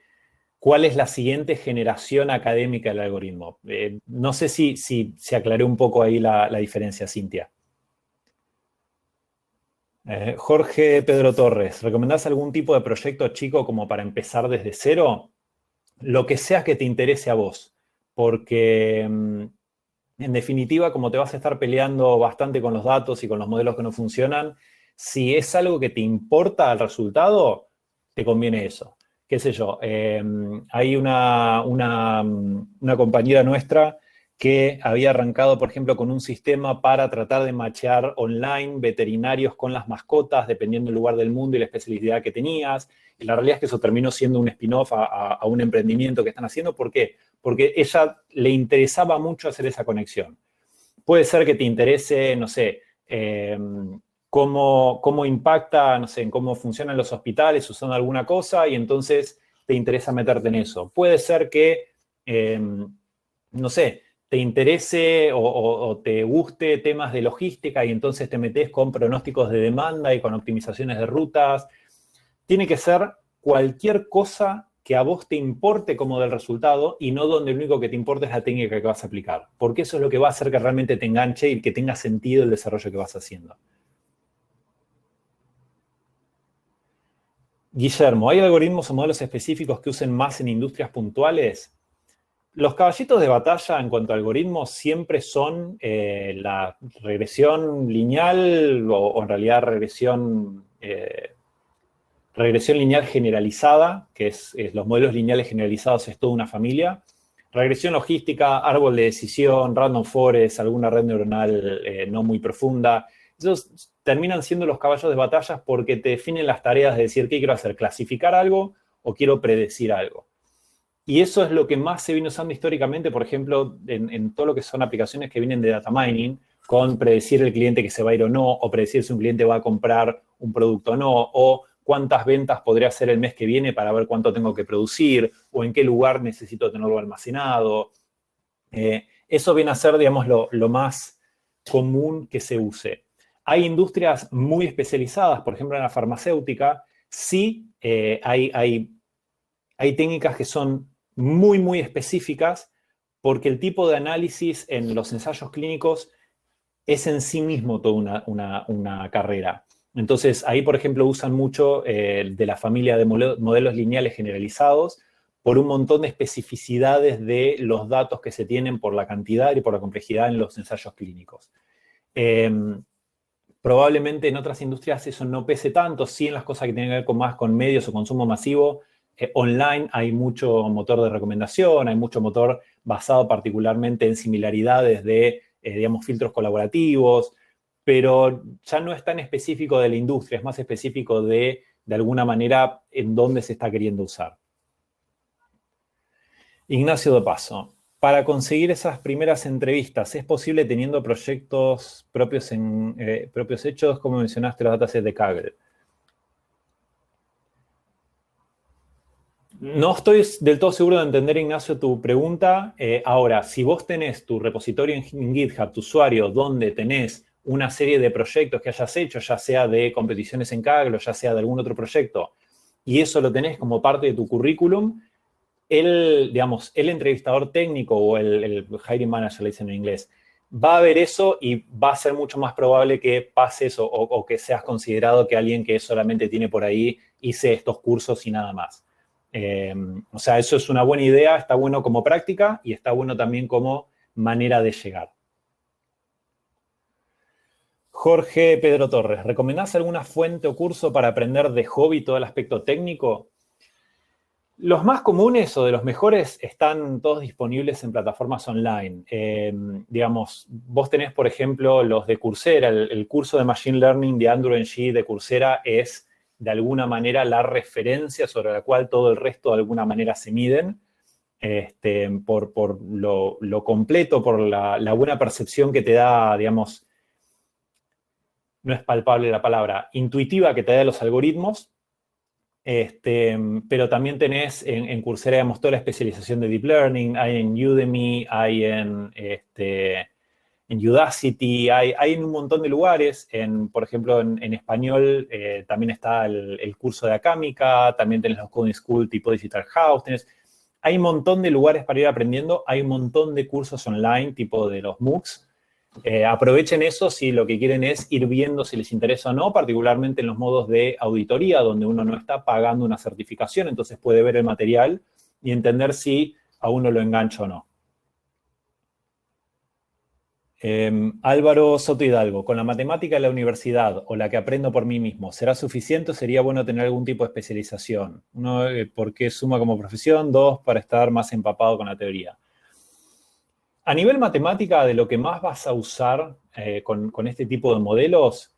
cuál es la siguiente generación académica del algoritmo. No sé si se aclaré un poco ahí la diferencia, Cintia. Jorge Pedro Torres, ¿recomendás algún tipo de proyecto chico como para empezar desde cero? Lo que sea que te interese a vos, porque en definitiva, como te vas a estar peleando bastante con los datos y con los modelos que no funcionan, si es algo que te importa al resultado, te conviene eso. Qué sé yo, hay una compañera nuestra que había arrancado, por ejemplo, con un sistema para tratar de machear online veterinarios con las mascotas, dependiendo del lugar del mundo y la especialidad que tenías. Y la realidad es que eso terminó siendo un spin-off a un emprendimiento que están haciendo. ¿Por qué? Porque ella le interesaba mucho hacer esa conexión. Puede ser que te interese, no sé, cómo impacta, no sé, en cómo funcionan los hospitales usando alguna cosa y entonces te interesa meterte en eso. Puede ser que, no sé, te interese o te guste temas de logística y entonces te metes con pronósticos de demanda y con optimizaciones de rutas. Tiene que ser cualquier cosa que a vos te importe como del resultado y no donde lo único que te importa es la técnica que vas a aplicar. Porque eso es lo que va a hacer que realmente te enganche y que tenga sentido el desarrollo que vas haciendo. Guillermo, ¿hay algoritmos o modelos específicos que usen más en industrias puntuales? Los caballitos de batalla en cuanto a algoritmos siempre son la regresión lineal o en realidad regresión lineal generalizada, que es los modelos lineales generalizados es toda una familia. Regresión logística, árbol de decisión, random forest, alguna red neuronal no muy profunda. Esos terminan siendo los caballos de batalla porque te definen las tareas de decir qué quiero hacer, clasificar algo o quiero predecir algo. Y eso es lo que más se viene usando históricamente, por ejemplo, en todo lo que son aplicaciones que vienen de data mining, con predecir el cliente que se va a ir o no, o predecir si un cliente va a comprar un producto o no, o cuántas ventas podría hacer el mes que viene para ver cuánto tengo que producir, o en qué lugar necesito tenerlo almacenado. Eso viene a ser, digamos, lo más común que se use. Hay industrias muy especializadas, por ejemplo, en la farmacéutica, sí hay técnicas que son muy, muy específicas porque el tipo de análisis en los ensayos clínicos es en sí mismo toda una carrera. Entonces, ahí, por ejemplo, usan mucho de la familia de modelos lineales generalizados por un montón de especificidades de los datos que se tienen por la cantidad y por la complejidad en los ensayos clínicos. Probablemente en otras industrias eso no pese tanto, sí en las cosas que tienen que ver con más con medios o consumo masivo. Online hay mucho motor de recomendación, hay mucho motor basado particularmente en similaridades de, digamos, filtros colaborativos. pero ya no es tan específico de la industria, es más específico de alguna manera, en dónde se está queriendo usar. Ignacio de Paso, para conseguir esas primeras entrevistas, ¿es posible teniendo proyectos propios, propios hechos, como mencionaste los datasets de Kaggle? No estoy del todo seguro de entender, Ignacio, tu pregunta. Ahora, si vos tenés tu repositorio en GitHub, tu usuario, donde tenés una serie de proyectos que hayas hecho, ya sea de competiciones en Kaggle o ya sea de algún otro proyecto, y eso lo tenés como parte de tu currículum, digamos, el entrevistador técnico o el hiring manager, le dicen en inglés, va a ver eso y va a ser mucho más probable que pases o que seas considerado que alguien que solamente tiene por ahí, hice estos cursos y nada más. O sea, eso es una buena idea, está bueno como práctica y está bueno también como manera de llegar. Jorge Pedro Torres, ¿recomendás alguna fuente o curso para aprender de hobby todo el aspecto técnico? Los más comunes o de los mejores están todos disponibles en plataformas online. Digamos, vos tenés, por ejemplo, los de Coursera. El curso de Machine Learning de Andrew Ng de Coursera es, de alguna manera, la referencia sobre la cual todo el resto, de alguna manera, se miden. Por lo completo, por la buena percepción que te da, digamos, no es palpable la palabra, intuitiva que te da los algoritmos. Pero también tenés en Coursera, digamos, toda la especialización de Deep Learning, hay en Udemy, hay en Udacity, hay en un montón de lugares. Por ejemplo, en español también está el curso de Acámica, también tenés los Coding School tipo Digital House, hay un montón de lugares para ir aprendiendo, hay un montón de cursos online tipo de los MOOCs. Aprovechen eso si lo que quieren es ir viendo si les interesa o no, particularmente en los modos de auditoría, donde uno no está pagando una certificación, entonces puede ver el material y entender si a uno lo engancha o no. Álvaro Soto Hidalgo, con la matemática de la universidad o la que aprendo por mí mismo, ¿será suficiente o sería bueno tener algún tipo de especialización? Uno, porque suma como profesión, dos, para estar más empapado con la teoría. A nivel matemática, de lo que más vas a usar con este tipo de modelos,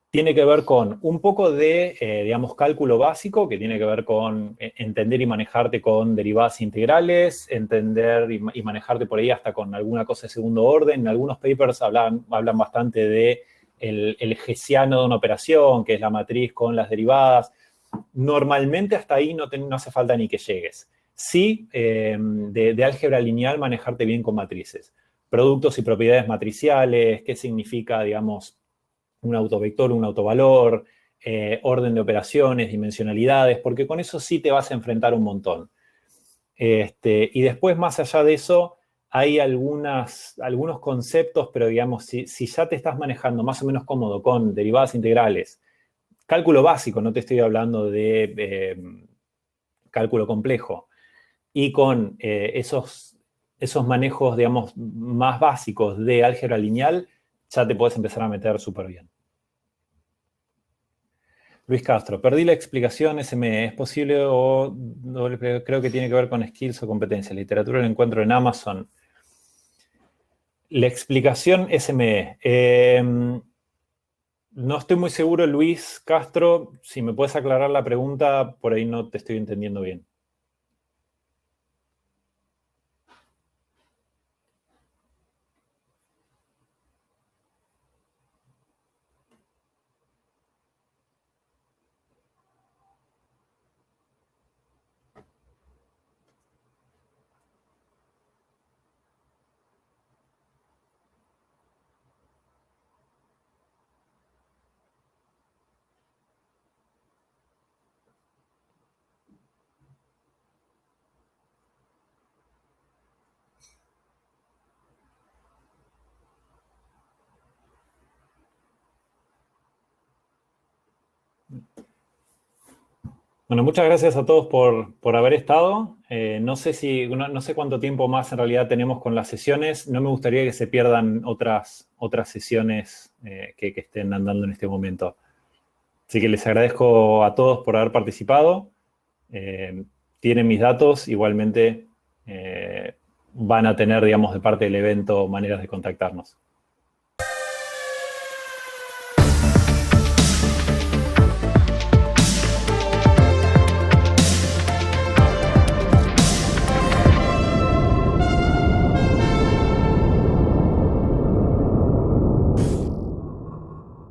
tiene que ver con un poco de, digamos, cálculo básico, que tiene que ver con entender y manejarte con derivadas integrales, entender y manejarte por ahí hasta con alguna cosa de segundo orden. En algunos papers hablan bastante de el hessiano de una operación, que es la matriz con las derivadas. Normalmente hasta ahí no hace falta ni que llegues. Sí, de álgebra lineal, manejarte bien con matrices. Productos y propiedades matriciales, qué significa, digamos, un autovector, un autovalor, orden de operaciones, dimensionalidades, porque con eso sí te vas a enfrentar un montón. Y después, más allá de eso, hay algunos conceptos, pero digamos, si ya te estás manejando más o menos cómodo con derivadas integrales, cálculo básico, no te estoy hablando de cálculo complejo, y con esos manejos, digamos, más básicos de álgebra lineal, ya te puedes empezar a meter súper bien. Luis Castro, perdí la explicación SME. ¿Es posible o creo que tiene que ver con skills o competencias? Literatura la encuentro en Amazon. La explicación SME. No estoy muy seguro, Luis Castro. Si me puedes aclarar la pregunta, por ahí no te estoy entendiendo bien. Bueno, muchas gracias a todos por haber estado. No sé cuánto tiempo más en realidad tenemos con las sesiones. No me gustaría que se pierdan otras sesiones que estén andando en este momento. Así que les agradezco a todos por haber participado. Tienen mis datos. Igualmente van a tener, digamos, de parte del evento maneras de contactarnos.